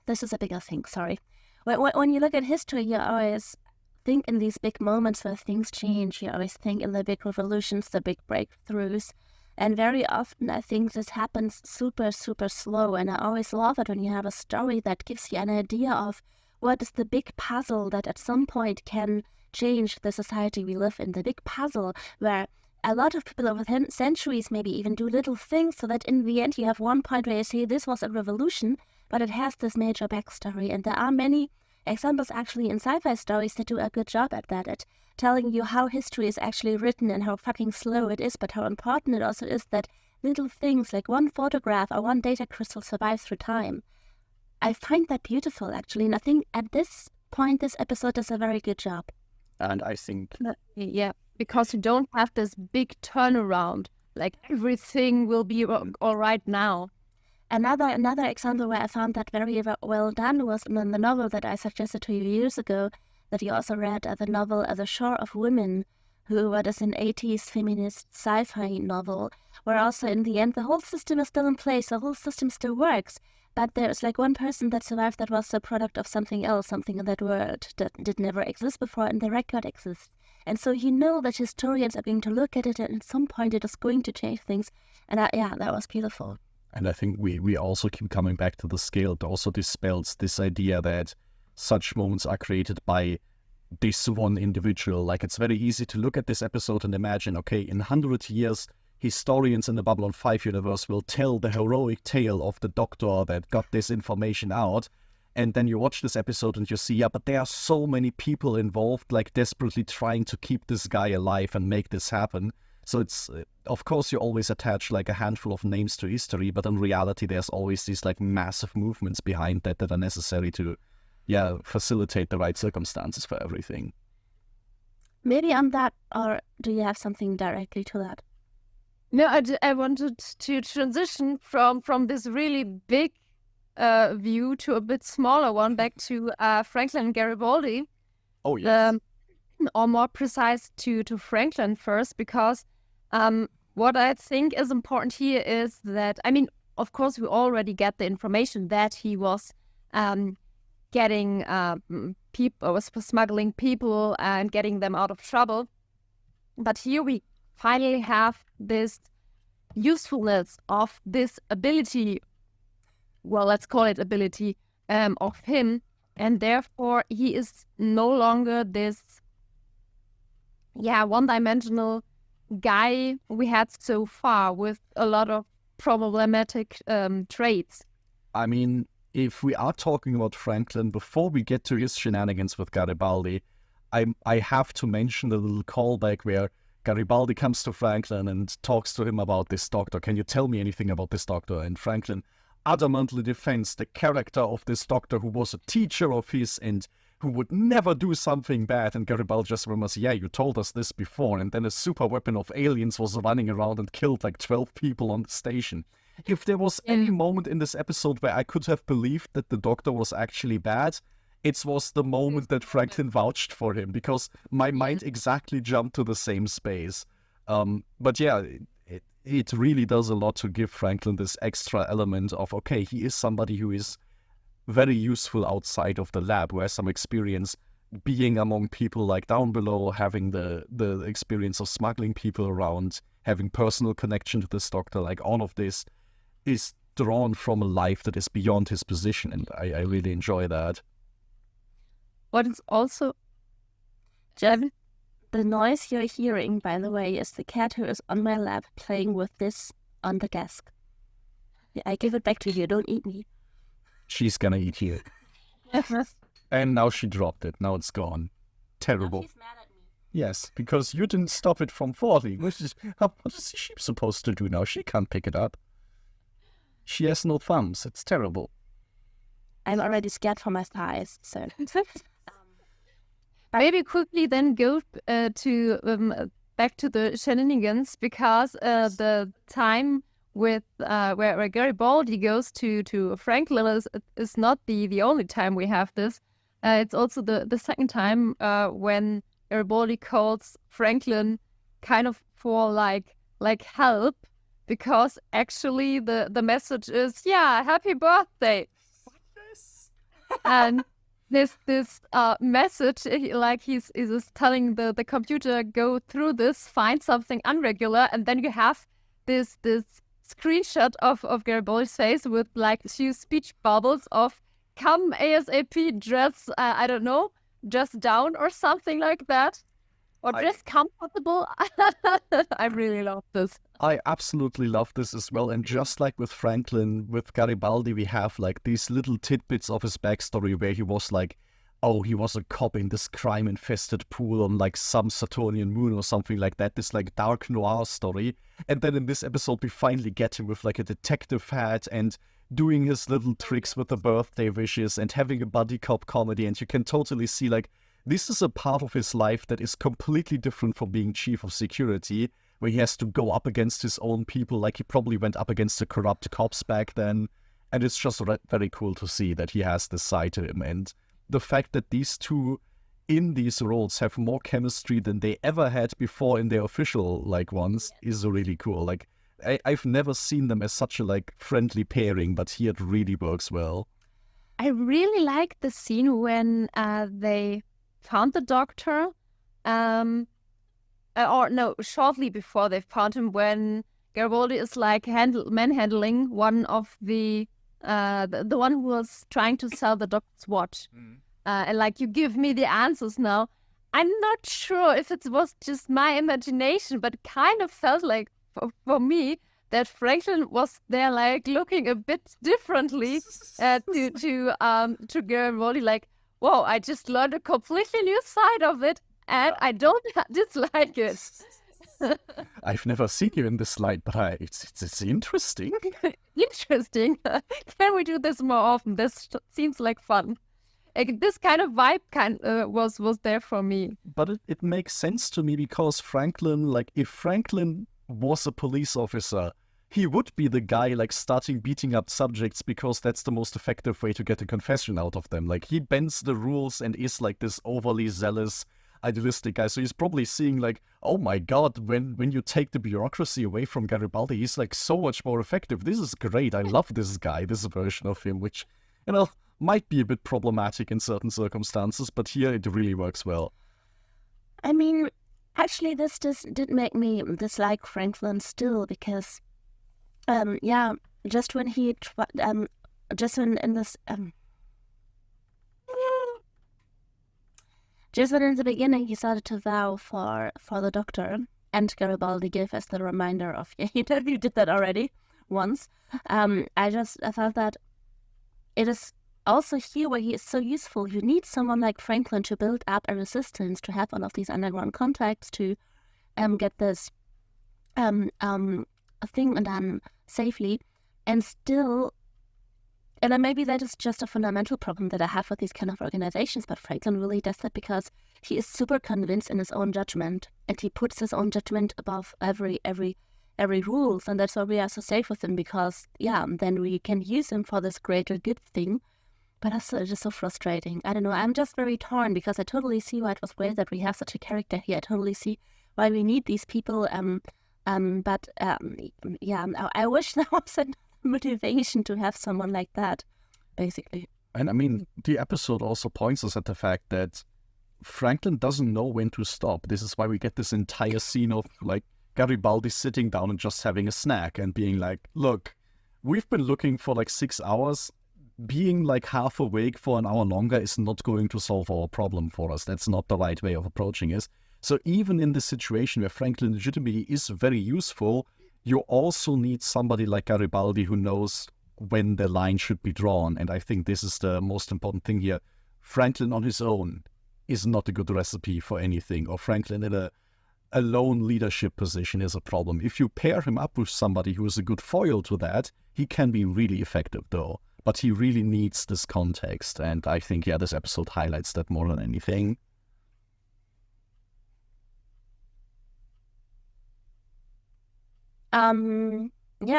this is a bigger thing, sorry. When you look at history, you always think in these big moments where things change. You always think in the big revolutions, the big breakthroughs. And very often, I think this happens super, super slow. And I always love it when you have a story that gives you an idea of what is the big puzzle that at some point can change the society we live in, the big puzzle where a lot of people over centuries maybe even do little things, so that in the end you have one point where you say this was a revolution, but it has this major backstory. And there are many examples actually in sci-fi stories that do a good job at that, at telling you how history is actually written and how fucking slow it is, but how important it also is that little things like one photograph or one data crystal survive through time. I find that beautiful, actually, and I think at this point this episode does a very good job. And I think... Yeah, because you don't have this big turnaround, like everything will be all right now. Another example where I found that very well done was in the novel that I suggested to you years ago, that you also read, the novel The Shore of Women, what is an 80s feminist sci-fi novel, where also in the end the whole system is still in place, the whole system still works, but there's like one person that survived that was the product of something else, something in that world that did never exist before, and the record exists. And so you know that historians are going to look at it, and at some point it is going to change things. And that was beautiful. And I think we also keep coming back to the scale. It also dispels this idea that such moments are created by this one individual. Like, it's very easy to look at this episode and imagine, okay, in 100 years, historians in the Babylon 5 universe will tell the heroic tale of the doctor that got this information out. And then you watch this episode and you see, yeah, but there are so many people involved, like desperately trying to keep this guy alive and make this happen. So it's, of course, you always attach like a handful of names to history, but in reality, there's always these like massive movements behind that are necessary to, facilitate the right circumstances for everything. Maybe on that, or do you have something directly to that? No, I wanted to transition from this really big view to a bit smaller one, back to Franklin and Garibaldi. Oh, yes. Or more precise to Franklin first, because what I think is important here is that, I mean, of course, we already get the information that he was getting people, was smuggling people and getting them out of trouble. But here we finally have this usefulness of this ability, well, let's call it ability, of him. And therefore, he is no longer this, one-dimensional guy we had so far with a lot of problematic traits. I mean, if we are talking about Franklin, before we get to his shenanigans with Garibaldi, I have to mention the little callback where Garibaldi comes to Franklin and talks to him about this doctor. Can you tell me anything about this doctor? And Franklin adamantly defends the character of this doctor who was a teacher of his and who would never do something bad. And Garibaldi just remembers, yeah, you told us this before. And then a super weapon of aliens was running around and killed like 12 people on the station. If there was any moment in this episode where I could have believed that the doctor was actually bad, it was the moment that Franklin vouched for him, because my mind exactly jumped to the same space. But yeah, it really does a lot to give Franklin this extra element of, okay, he is somebody who is very useful outside of the lab, who has some experience being among people like down below, having the experience of smuggling people around, having personal connection to this doctor. Like, all of this is drawn from a life that is beyond his position, and I really enjoy that. What is also... Jeff, the noise you're hearing, by the way, is the cat who is on my lap playing with this on the desk. I give it back to you, don't eat me. She's gonna eat you. And now she dropped it. Now it's gone. Terrible. Now she's mad at me. Yes, because you didn't stop it from falling. What is she supposed to do now? She can't pick it up. She has no thumbs. It's terrible. I'm already scared for my thighs, so... Maybe quickly then go to back to the shenanigans, because the time with where Garibaldi goes to Franklin is not the only time we have this. It's also the second time when Garibaldi calls Franklin kind of for like help, because actually the message is, yeah, happy birthday. What this? And this message, like he's telling the computer, go through this, find something unregular, and then you have this screenshot of Garibaldi's face with like few speech bubbles of come ASAP, dress, I don't know, dress down or something like that. Or dress comfortable. I really love this. I absolutely love this as well. And just like with Franklin, with Garibaldi, we have like these little tidbits of his backstory where he was like, oh, he was a cop in this crime-infested pool on like some Saturnian moon or something like that. This like dark noir story. And then in this episode, we finally get him with like a detective hat and doing his little tricks with the birthday wishes and having a buddy cop comedy. And you can totally see like, this is a part of his life that is completely different from being chief of security, where he has to go up against his own people, like he probably went up against the corrupt cops back then. And it's just very cool to see that he has this side to him. And the fact that these two in these roles have more chemistry than they ever had before in their official like ones is really cool. Like, I've never seen them as such a like friendly pairing, but here it really works well. I really like the scene when they found the doctor, or no, shortly before they found him, when Garibaldi is like manhandling one of the one who was trying to sell the doctor's watch, and like, you give me the answers now. I'm not sure if it was just my imagination, but it kind of felt like for me that Franklin was there like looking a bit differently to Garibaldi, like, whoa, I just learned a completely new side of it, and I don't dislike it. I've never seen you in this light, but it's interesting. Interesting. Can we do this more often? This seems like fun. Like, this kind of vibe was there for me. But it makes sense to me, because Franklin, like, if Franklin was a police officer, he would be the guy like starting beating up subjects because that's the most effective way to get a confession out of them. Like he bends the rules and is like this overly zealous, idealistic guy. So he's probably seeing like, oh my God, when you take the bureaucracy away from Garibaldi, he's like so much more effective. This is great. I love this guy, this version of him, which, might be a bit problematic in certain circumstances, but here it really works well. I mean, actually, this did make me dislike Franklin still because, just when he, just when in this, just when in the beginning he started to vow for the doctor, and Garibaldi gave us the reminder of, you did that already once. I thought that it is also here where he is so useful. You need someone like Franklin to build up a resistance, to have all of these underground contacts, to get this thing done safely. And still, and then maybe that is just a fundamental problem that I have with these kind of organizations, but Franklin really does that because he is super convinced in his own judgment, and he puts his own judgment above every rules, and that's why we are so safe with him, because then we can use him for this greater good thing. But it's just so frustrating. I don't know. I'm just very torn because I totally see why it was great that we have such a character here. I totally see why we need these people. But I wish there was a motivation to have someone like that, basically. And I mean, the episode also points us at the fact that Franklin doesn't know when to stop. This is why we get this entire scene of like Garibaldi sitting down and just having a snack and being like, look, we've been looking for like 6 hours. Being like half awake for an hour longer is not going to solve our problem for us. That's not the right way of approaching it. So even in this situation where Franklin legitimately is very useful, you also need somebody like Garibaldi who knows when the line should be drawn. And I think this is the most important thing here. Franklin on his own is not a good recipe for anything, or Franklin in a lone leadership position is a problem. If you pair him up with somebody who is a good foil to that, he can be really effective though. But he really needs this context, and I think, this episode highlights that more than anything.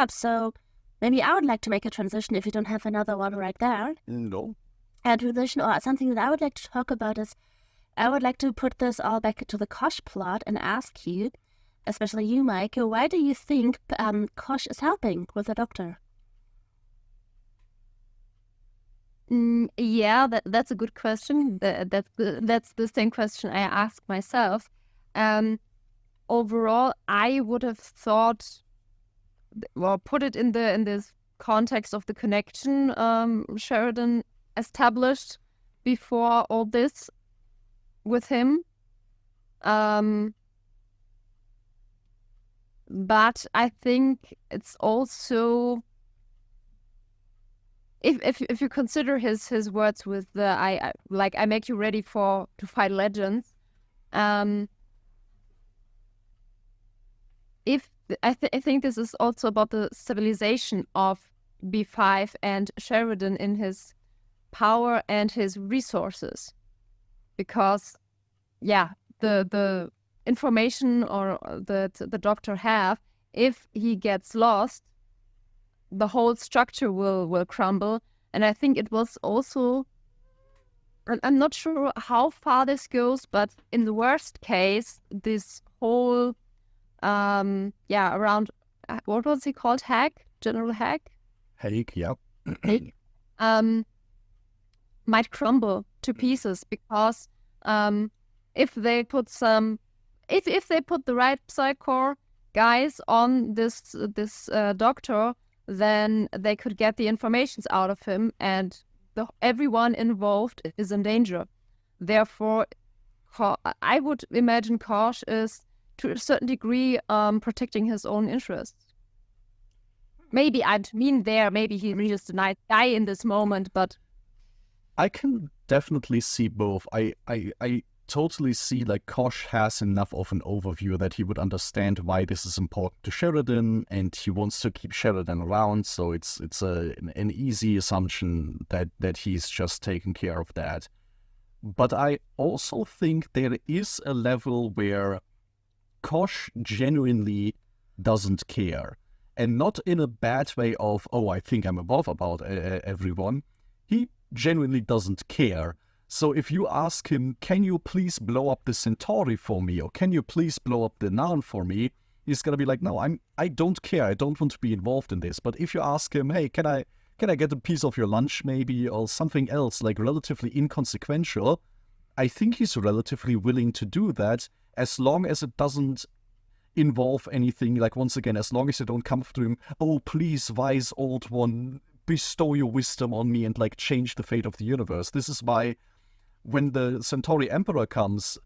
So maybe I would like to make a transition if you don't have another one right there. No. A transition, or something that I would like to talk about is, I would like to put this all back to the Kosh plot and ask you, especially you, Meike, why do you think Kosh is helping with the doctor? That's a good question. That's the same question I asked myself. Overall, I would have thought, put it in this context of the connection Sheridan established before all this with him. But I think it's also, if you consider his words with the I make you ready to fight legends, I think this is also about the stabilization of B5 and Sheridan in his power and his resources, because the information or the doctor have, if he gets lost, the whole structure will crumble. And I think it was also, I'm not sure how far this goes, but in the worst case, this whole around, what was he called, General Haig, Haig might crumble to pieces, because if they put if they put the right Psychor guys on this doctor, then they could get the informations out of him, and everyone involved is in danger. Therefore, I would imagine Kosh is, to a certain degree, protecting his own interests. Maybe maybe he's just a nice guy in this moment, but I can definitely see both. I totally see like Kosh has enough of an overview that he would understand why this is important to Sheridan, and he wants to keep Sheridan around. So it's an easy assumption that he's just taking care of that. But I also think there is a level where Kosh genuinely doesn't care. and not in a bad way of, oh, I think I'm above about everyone. He genuinely doesn't care. So if you ask him, can you please blow up the Centauri for me, or can you please blow up the Narn for me, he's gonna be like, no, I don't care. I don't want to be involved in this. But if you ask him, hey, can I get a piece of your lunch maybe, or something else like relatively inconsequential, I think he's relatively willing to do that, as long as it doesn't involve anything, like, once again, as long as you don't come to him, oh, please, wise old one, bestow your wisdom on me and like change the fate of the universe. This is why when the Centauri Emperor comes,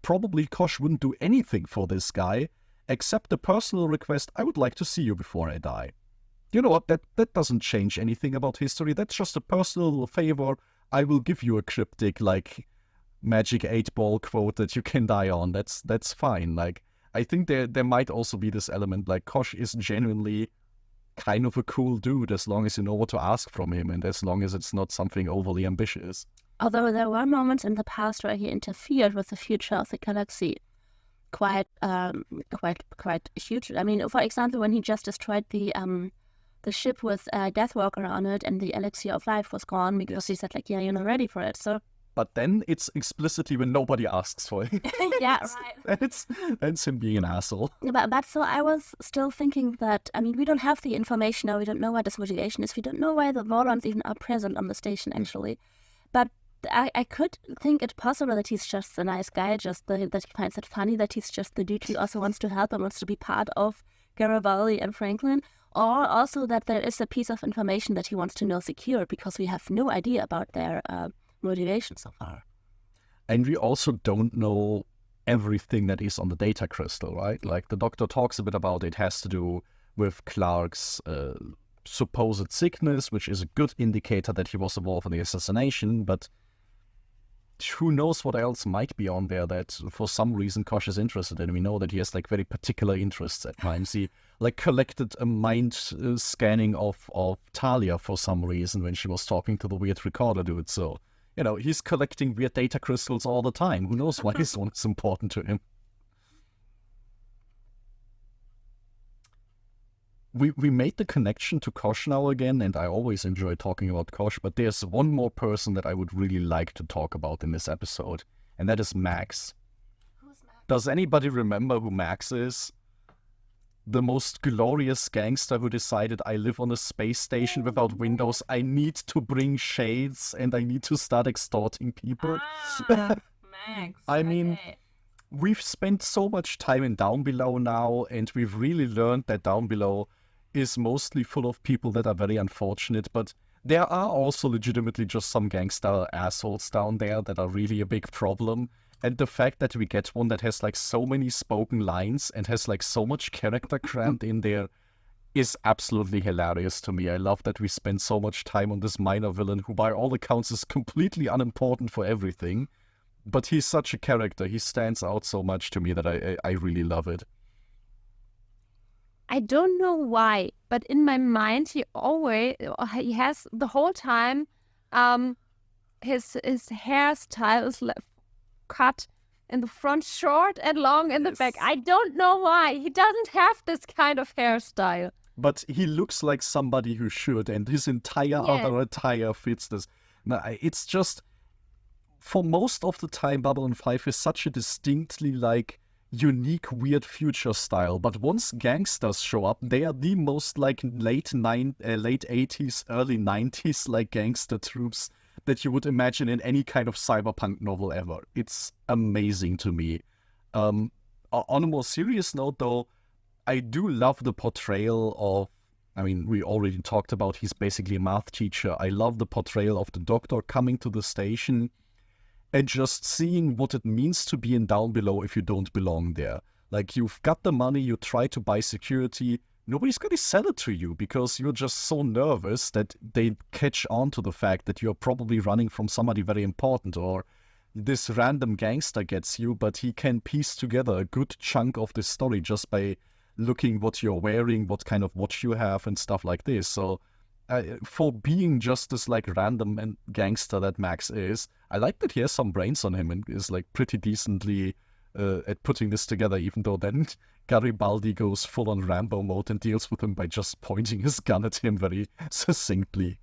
probably Kosh wouldn't do anything for this guy, except the personal request, I would like to see you before I die. You know what, that doesn't change anything about history. That's just a personal favor. I will give you a cryptic, like, magic 8-ball quote that you can die on. That's fine. Like, I think there might also be this element, like, Kosh is genuinely kind of a cool dude as long as you know what to ask from him, and as long as it's not something overly ambitious. Although there were moments in the past where he interfered with the future of the galaxy quite huge. I mean, for example, when he just destroyed the ship with Deathwalker on it, and the elixir of life was gone because he said, like, yeah, you're not ready for it. So. But then it's explicitly when nobody asks for it. Yeah, right. That's him being an asshole. But so I was still thinking that, I mean, we don't have the information now. We don't know what this motivation is. We don't know why the Vorlons even are present on the station, actually. But I could think it possible that he's just a nice guy, that he finds it funny, that he's just the dude who also wants to help and wants to be part of Garibaldi and Franklin, or also that there is a piece of information that he wants to know secure, because we have no idea about their motivation so far. And we also don't know everything that is on the data crystal, right? Like, the Doctor talks a bit about it has to do with Clark's supposed sickness, which is a good indicator that he was involved in the assassination, but who knows what else might be on there that for some reason Kosh is interested in. We know that he has like very particular interests at times. He like collected a mind scanning of Talia for some reason when she was talking to the weird recorder dude. So, you know, he's collecting weird data crystals all the time. Who knows why this one is important to him. We made the connection to Kosh now again, and I always enjoy talking about Kosh, but there's one more person that I would really like to talk about in this episode, and that is Max. Who's Max? Does anybody remember who Max is? The most glorious gangster who decided, I live on a space station without windows, I need to bring shades, and I need to start extorting people. Max. I mean, we've spent so much time in Down Below now, and we've really learned that Down Below is mostly full of people that are very unfortunate, but there are also legitimately just some gangster assholes down there that are really a big problem. And the fact that we get one that has like so many spoken lines and has like so much character crammed in there is absolutely hilarious to me. I love that we spend so much time on this minor villain who by all accounts is completely unimportant for everything, but he's such a character. He stands out so much to me that I really love it. I don't know why, but in my mind, he has the whole time, his hairstyle is cut in the front short and long in the back. I don't know why. He doesn't have this kind of hairstyle. But he looks like somebody who should, and his entire other attire fits this. Now, it's just, for most of the time, Babylon 5 is such a distinctly like unique, weird future style, but once gangsters show up, they are the most like late 80s, early 90s like gangster troops that you would imagine in any kind of cyberpunk novel ever. It's amazing to me. On a more serious note though, I do love the portrayal of, I mean, we already talked about he's basically a math teacher. I love the portrayal of the Doctor coming to the station and just seeing what it means to be in Down Below if you don't belong there. Like, you've got the money, you try to buy security, nobody's going to sell it to you because you're just so nervous that they catch on to the fact that you're probably running from somebody very important, or this random gangster gets you, but he can piece together a good chunk of this story just by looking what you're wearing, what kind of watch you have, and stuff like this. So for being just this like random and gangster that Max is, I like that he has some brains on him and is like pretty decently at putting this together, even though then Garibaldi goes full on Rambo mode and deals with him by just pointing his gun at him very succinctly.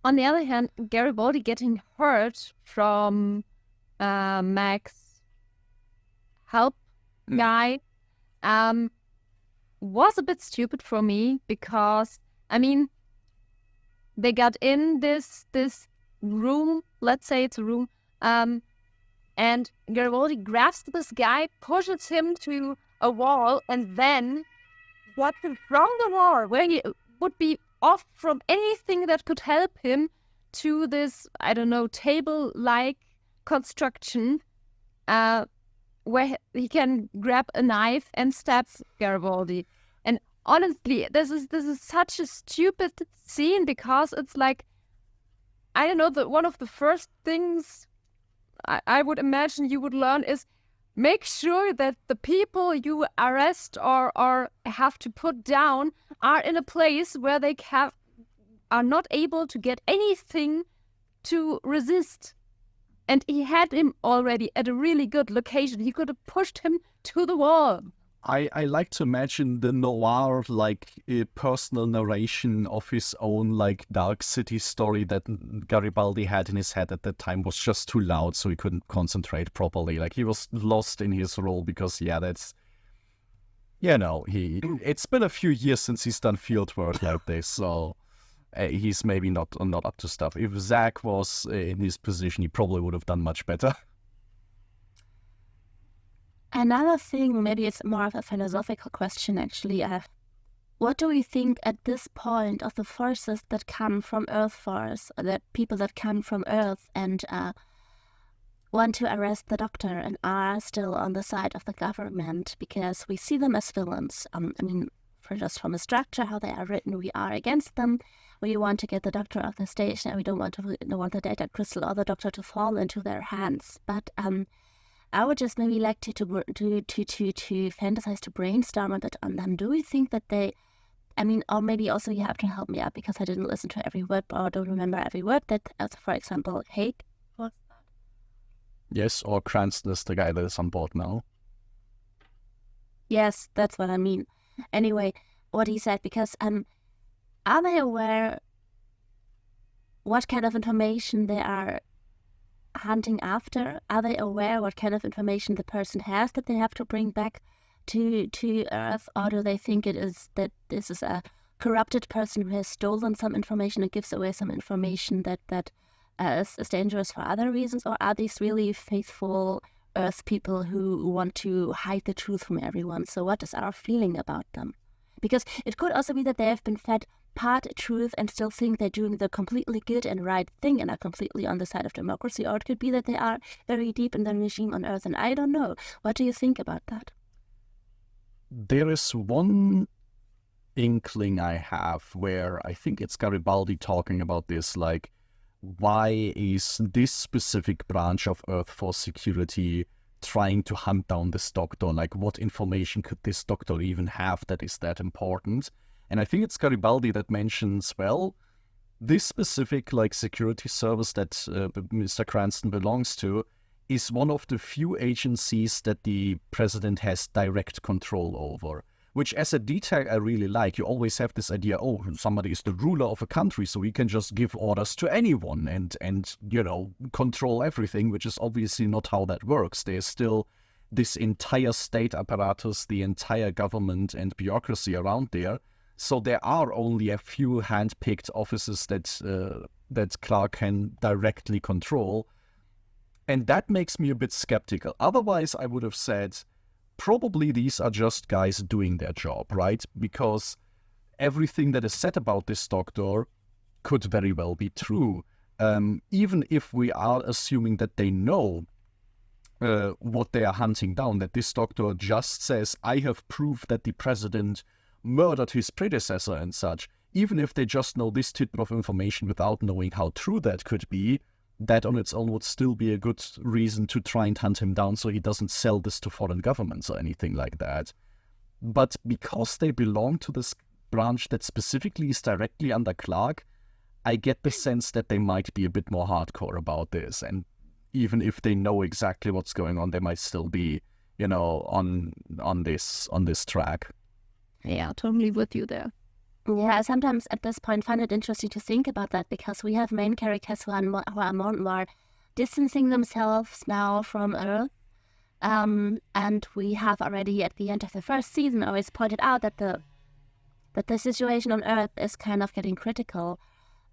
On the other hand, Garibaldi getting hurt from Mac's help guy was a bit stupid for me, because, I mean, they got in this room, let's say it's a room, and Garibaldi grabs this guy, pushes him to a wall, and then got him from the wall, where he would be off from anything that could help him, to this, I don't know, table-like construction, where he can grab a knife and stab Garibaldi. And honestly, this is such a stupid scene, because it's like, I don't know, one of the first things I would imagine you would learn is make sure that the people you arrest or have to put down are in a place where they are not able to get anything to resist. And he had him already at a really good location. He could have pushed him to the wall. I like to imagine the noir, like, personal narration of his own, like, Dark City story that Garibaldi had in his head at that time was just too loud, so he couldn't concentrate properly. Like, he was lost in his role because, that's, it's been a few years since he's done field work like this, so he's maybe not up to stuff. If Zach was in his position, he probably would have done much better. Another thing, maybe it's more of a philosophical question actually, what do we think at this point of the forces that come from Earth Force, that people that come from Earth and want to arrest the Doctor and are still on the side of the government, because we see them as villains. I mean, just from a structure, how they are written, we are against them. We want to get the Doctor off the station, and we don't want the data crystal or the Doctor to fall into their hands. But I would just maybe like to fantasize, to brainstorm a bit on them. Do we think that they, or maybe also you have to help me out, because I didn't listen to every word or don't remember every word, that, for example, hate was that? Yes, or Cranston is the guy that is on board now. Yes, that's what I mean. Anyway, what he said, because are they aware what kind of information they are hunting after? Are they aware what kind of information the person has that they have to bring back to Earth? Or do they think it is that this is a corrupted person who has stolen some information and gives away some information that is dangerous for other reasons? Or are these really faithful Earth people who want to hide the truth from everyone? So what is our feeling about them? Because it could also be that they have been fed part truth and still think they're doing the completely good and right thing and are completely on the side of democracy. Or it could be that they are very deep in the regime on Earth, and I don't know. What do you think about that? There is one inkling I have where I think it's Garibaldi talking about this, like, why is this specific branch of Earth Force security trying to hunt down this Doctor? Like, what information could this Doctor even have that is that important? And I think it's Garibaldi that mentions, well, this specific, like, security service that Mr. Cranston belongs to is one of the few agencies that the president has direct control over. Which, as a detail, I really like. You always have this idea, oh, somebody is the ruler of a country, so he can just give orders to anyone and control everything, which is obviously not how that works. There's still this entire state apparatus, the entire government and bureaucracy around there. So there are only a few hand-picked offices that Clark can directly control. And that makes me a bit skeptical. Otherwise, I would have said, probably these are just guys doing their job, right? Because everything that is said about this Doctor could very well be true. Even if we are assuming that they know what they are hunting down, that this Doctor just says, I have proof that the president murdered his predecessor and such, even if they just know this tidbit of information without knowing how true that could be, that on its own would still be a good reason to try and hunt him down so he doesn't sell this to foreign governments or anything like that. But because they belong to this branch that specifically is directly under Clark, I get the sense that they might be a bit more hardcore about this. And even if they know exactly what's going on, they might still be, on this track. Yeah, totally with you there. Yeah, I sometimes at this point find it interesting to think about that, because we have main characters who are more and more distancing themselves now from Earth. And we have already at the end of the first season always pointed out that the situation on Earth is kind of getting critical.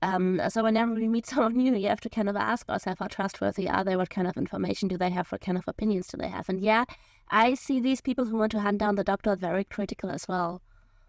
So whenever we meet someone new, you have to kind of ask ourselves, how trustworthy are they? What kind of information do they have? What kind of opinions do they have? And yeah, I see these people who want to hunt down the Doctor very critical as well,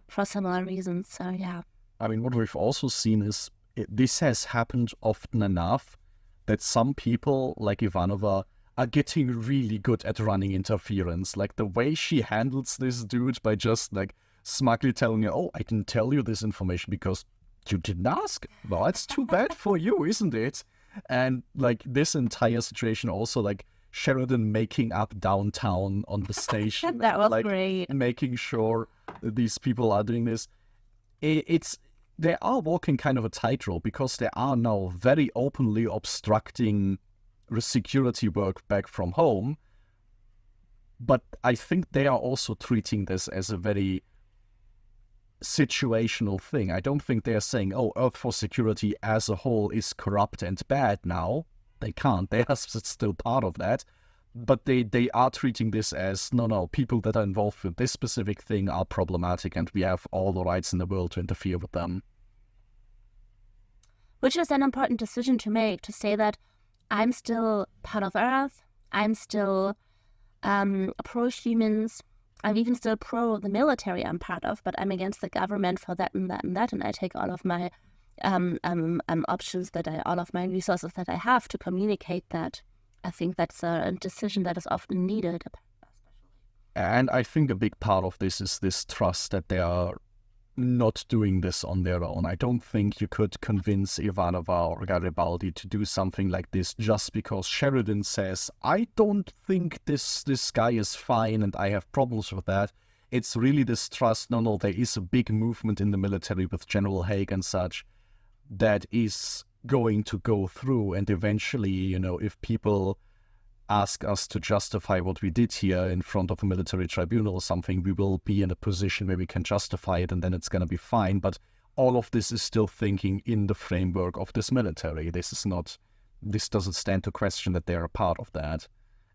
for similar reasons. So yeah. I mean, what we've also seen is this has happened often enough that some people, like Ivanova, are getting really good at running interference. Like the way she handles this dude by just like smugly telling you, oh, I didn't tell you this information because you didn't ask. Well, it's too bad for you, isn't it? And like this entire situation also, like Sheridan making up downtown on the station. That was like, great. Making sure that these people are doing this. They are walking kind of a tightrope, because they are now very openly obstructing security work back from home. But I think they are also treating this as a very situational thing. I don't think they are saying, oh, Earth for security as a whole is corrupt and bad now. They can't. They are still part of that. But they are treating this as, no, people that are involved with this specific thing are problematic and we have all the rights in the world to interfere with them. Which is an important decision to make, to say that I'm still part of Earth, I'm still pro-humans, I'm even still pro the military I'm part of, but I'm against the government for that and that and that, and I take all of my options all of my resources that I have to communicate that. I think that's a decision that is often needed. And I think a big part of this is this trust that they are not doing this on their own. I don't think you could convince Ivanova or Garibaldi to do something like this just because Sheridan says, I don't think this guy is fine and I have problems with that. It's really this trust. No, there is a big movement in the military with General Haig and such that is going to go through, and eventually, if people ask us to justify what we did here in front of a military tribunal or something, we will be in a position where we can justify it and then it's going to be fine. But all of this is still thinking in the framework of this military. This doesn't stand to question that they're a part of that.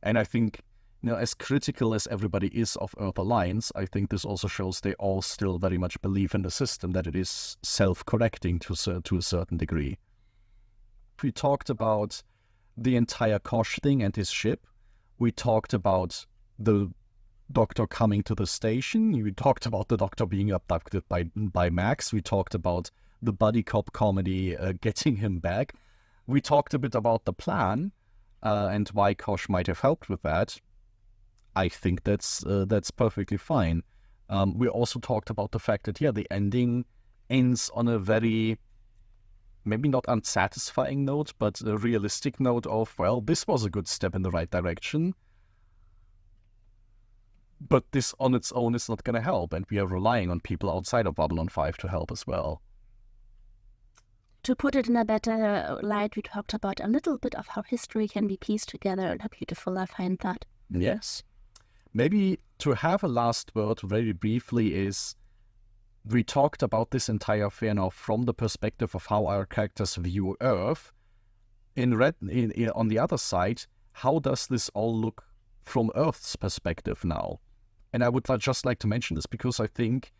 And I think, as critical as everybody is of Earth Alliance, I think this also shows they all still very much believe in the system, that it is self-correcting to a certain degree. We talked about the entire Kosh thing and his ship. We talked about the Doctor coming to the station. We talked about the Doctor being abducted by Max. We talked about the buddy cop comedy getting him back. We talked a bit about the plan and why Kosh might have helped with that. I think that's perfectly fine. We also talked about the fact that, the ending ends on a very, maybe not unsatisfying note, but a realistic note of, well, this was a good step in the right direction. But this on its own is not going to help, and we are relying on people outside of Babylon 5 to help as well. To put it in a better light, we talked about a little bit of how history can be pieced together, and how beautiful I find that. Yes. Maybe to have a last word very briefly is, we talked about this entire affair now from the perspective of how our characters view Earth. On the other side, how does this all look from Earth's perspective now? And I would just like to mention this because I think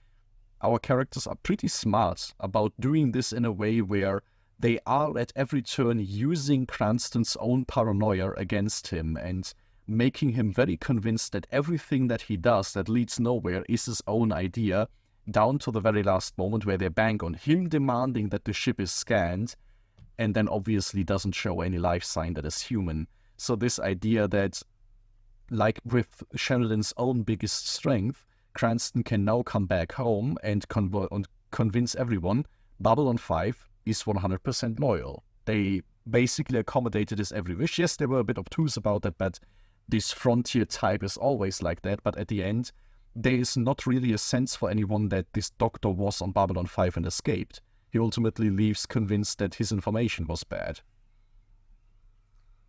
our characters are pretty smart about doing this in a way where they are at every turn using Cranston's own paranoia against him and making him very convinced that everything that he does that leads nowhere is his own idea, down to the very last moment where they bank on him demanding that the ship is scanned and then obviously doesn't show any life sign that is human. So this idea that, like with Sheridan's own biggest strength, Cranston can now come back home and convince everyone Babylon 5 is 100% loyal. They basically accommodated his every wish. Yes, they were a bit obtuse about it, but this frontier type is always like that. But at the end, there is not really a sense for anyone that this Doctor was on Babylon 5 and escaped. He ultimately leaves convinced that his information was bad.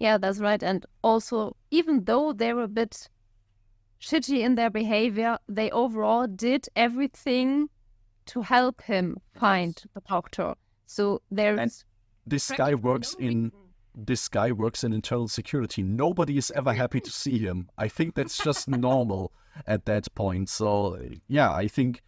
Yeah, that's right. And also, even though they were a bit shitty in their behavior, they overall did everything to help him find the doctor. So there's This guy works in internal security. Nobody is ever happy to see him. I think that's just normal at that point. So yeah, I think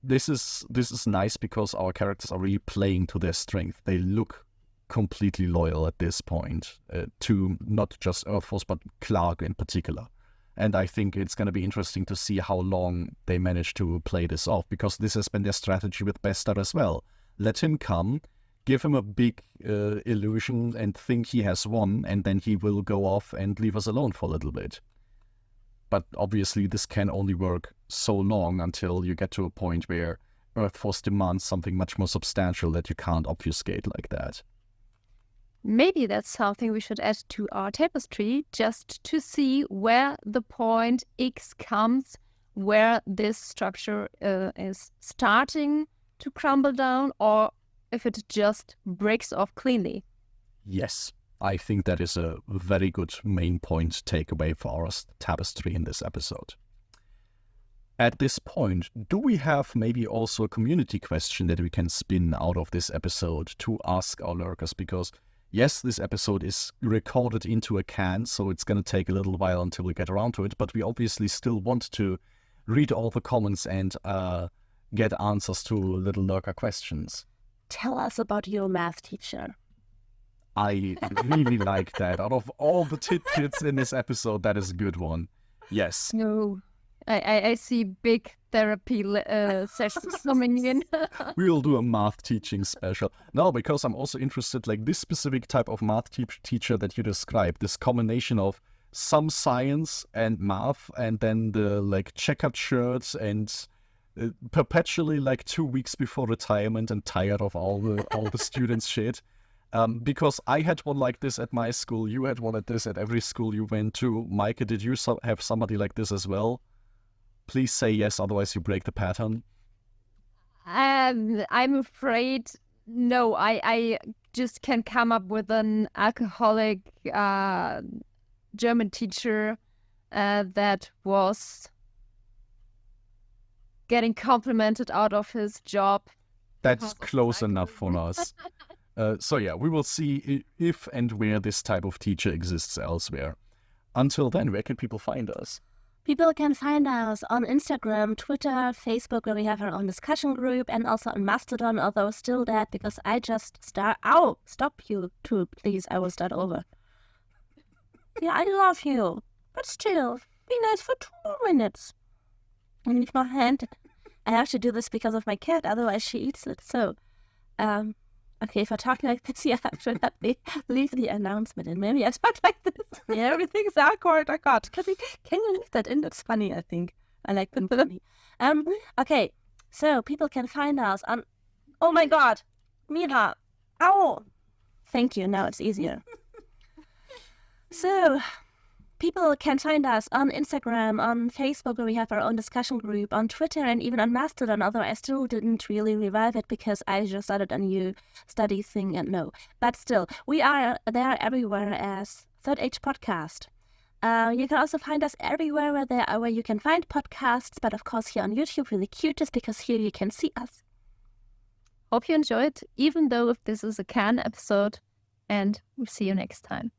this is nice because our characters are really playing to their strength. They look completely loyal at this point to not just Earth Force but Clark in particular. And I think it's going to be interesting to see how long they manage to play this off, because this has been their strategy with Bester as well. Let him come, give him a big illusion and think he has won, and then he will go off and leave us alone for a little bit. But obviously this can only work so long until you get to a point where Earth Force demands something much more substantial that you can't obfuscate like that. Maybe that's something we should add to our tapestry, just to see where the point X comes, where this structure is starting to crumble down, or if it just breaks off cleanly. Yes, I think that is a very good main point takeaway for our tapestry in this episode. At this point, do we have maybe also a community question that we can spin out of this episode to ask our lurkers? Because yes, this episode is recorded into a can, so it's going to take a little while until we get around to it, but we obviously still want to read all the comments and get answers to little lurker questions. Tell us about your math teacher. I really like that. Out of all the tidbits in this episode, that is a good one. Yes. No, I see big therapy sessions coming in. We will do a math teaching special. No, because I'm also interested, like this specific type of math teacher that you described, this combination of some science and math, and then the like checkered shirts and perpetually like 2 weeks before retirement and tired of all the students' shit. Because I had one like this at my school, you had one like this at every school you went to. Meike, did you have somebody like this as well? Please say yes, otherwise you break the pattern. I'm afraid no. I just can come up with an alcoholic German teacher that was getting complimented out of his job. That's close enough for us. So yeah, we will see if and where this type of teacher exists elsewhere. Until then, where can people find us? People can find us on Instagram, Twitter, Facebook, where we have our own discussion group, and also on Mastodon, although still dead because I just Ow! Stop you too, please. I will start over. Yeah, I love you. But still, be nice for 2 minutes. And leave my hand. I have to do this because of my cat, otherwise she eats it. So, okay, if I talk like this, yeah, I should leave the announcement in. Maybe I talk like this. Yeah, everything's awkward. Oh God, can you leave that in? That's funny, I think. I like them funny. Okay, so people can find us on... Oh my God, Mira. Ow. Thank you, now it's easier. So, people can find us on Instagram, on Facebook, where we have our own discussion group, on Twitter, and even on Mastodon, although I still didn't really revive it because I just started a new study thing and no. But still, we are there everywhere as Third Age Podcast. You can also find us everywhere where you can find podcasts, but of course here on YouTube, really cute, just because here you can see us. Hope you enjoyed, even though if this is a can episode, and we'll see you next time.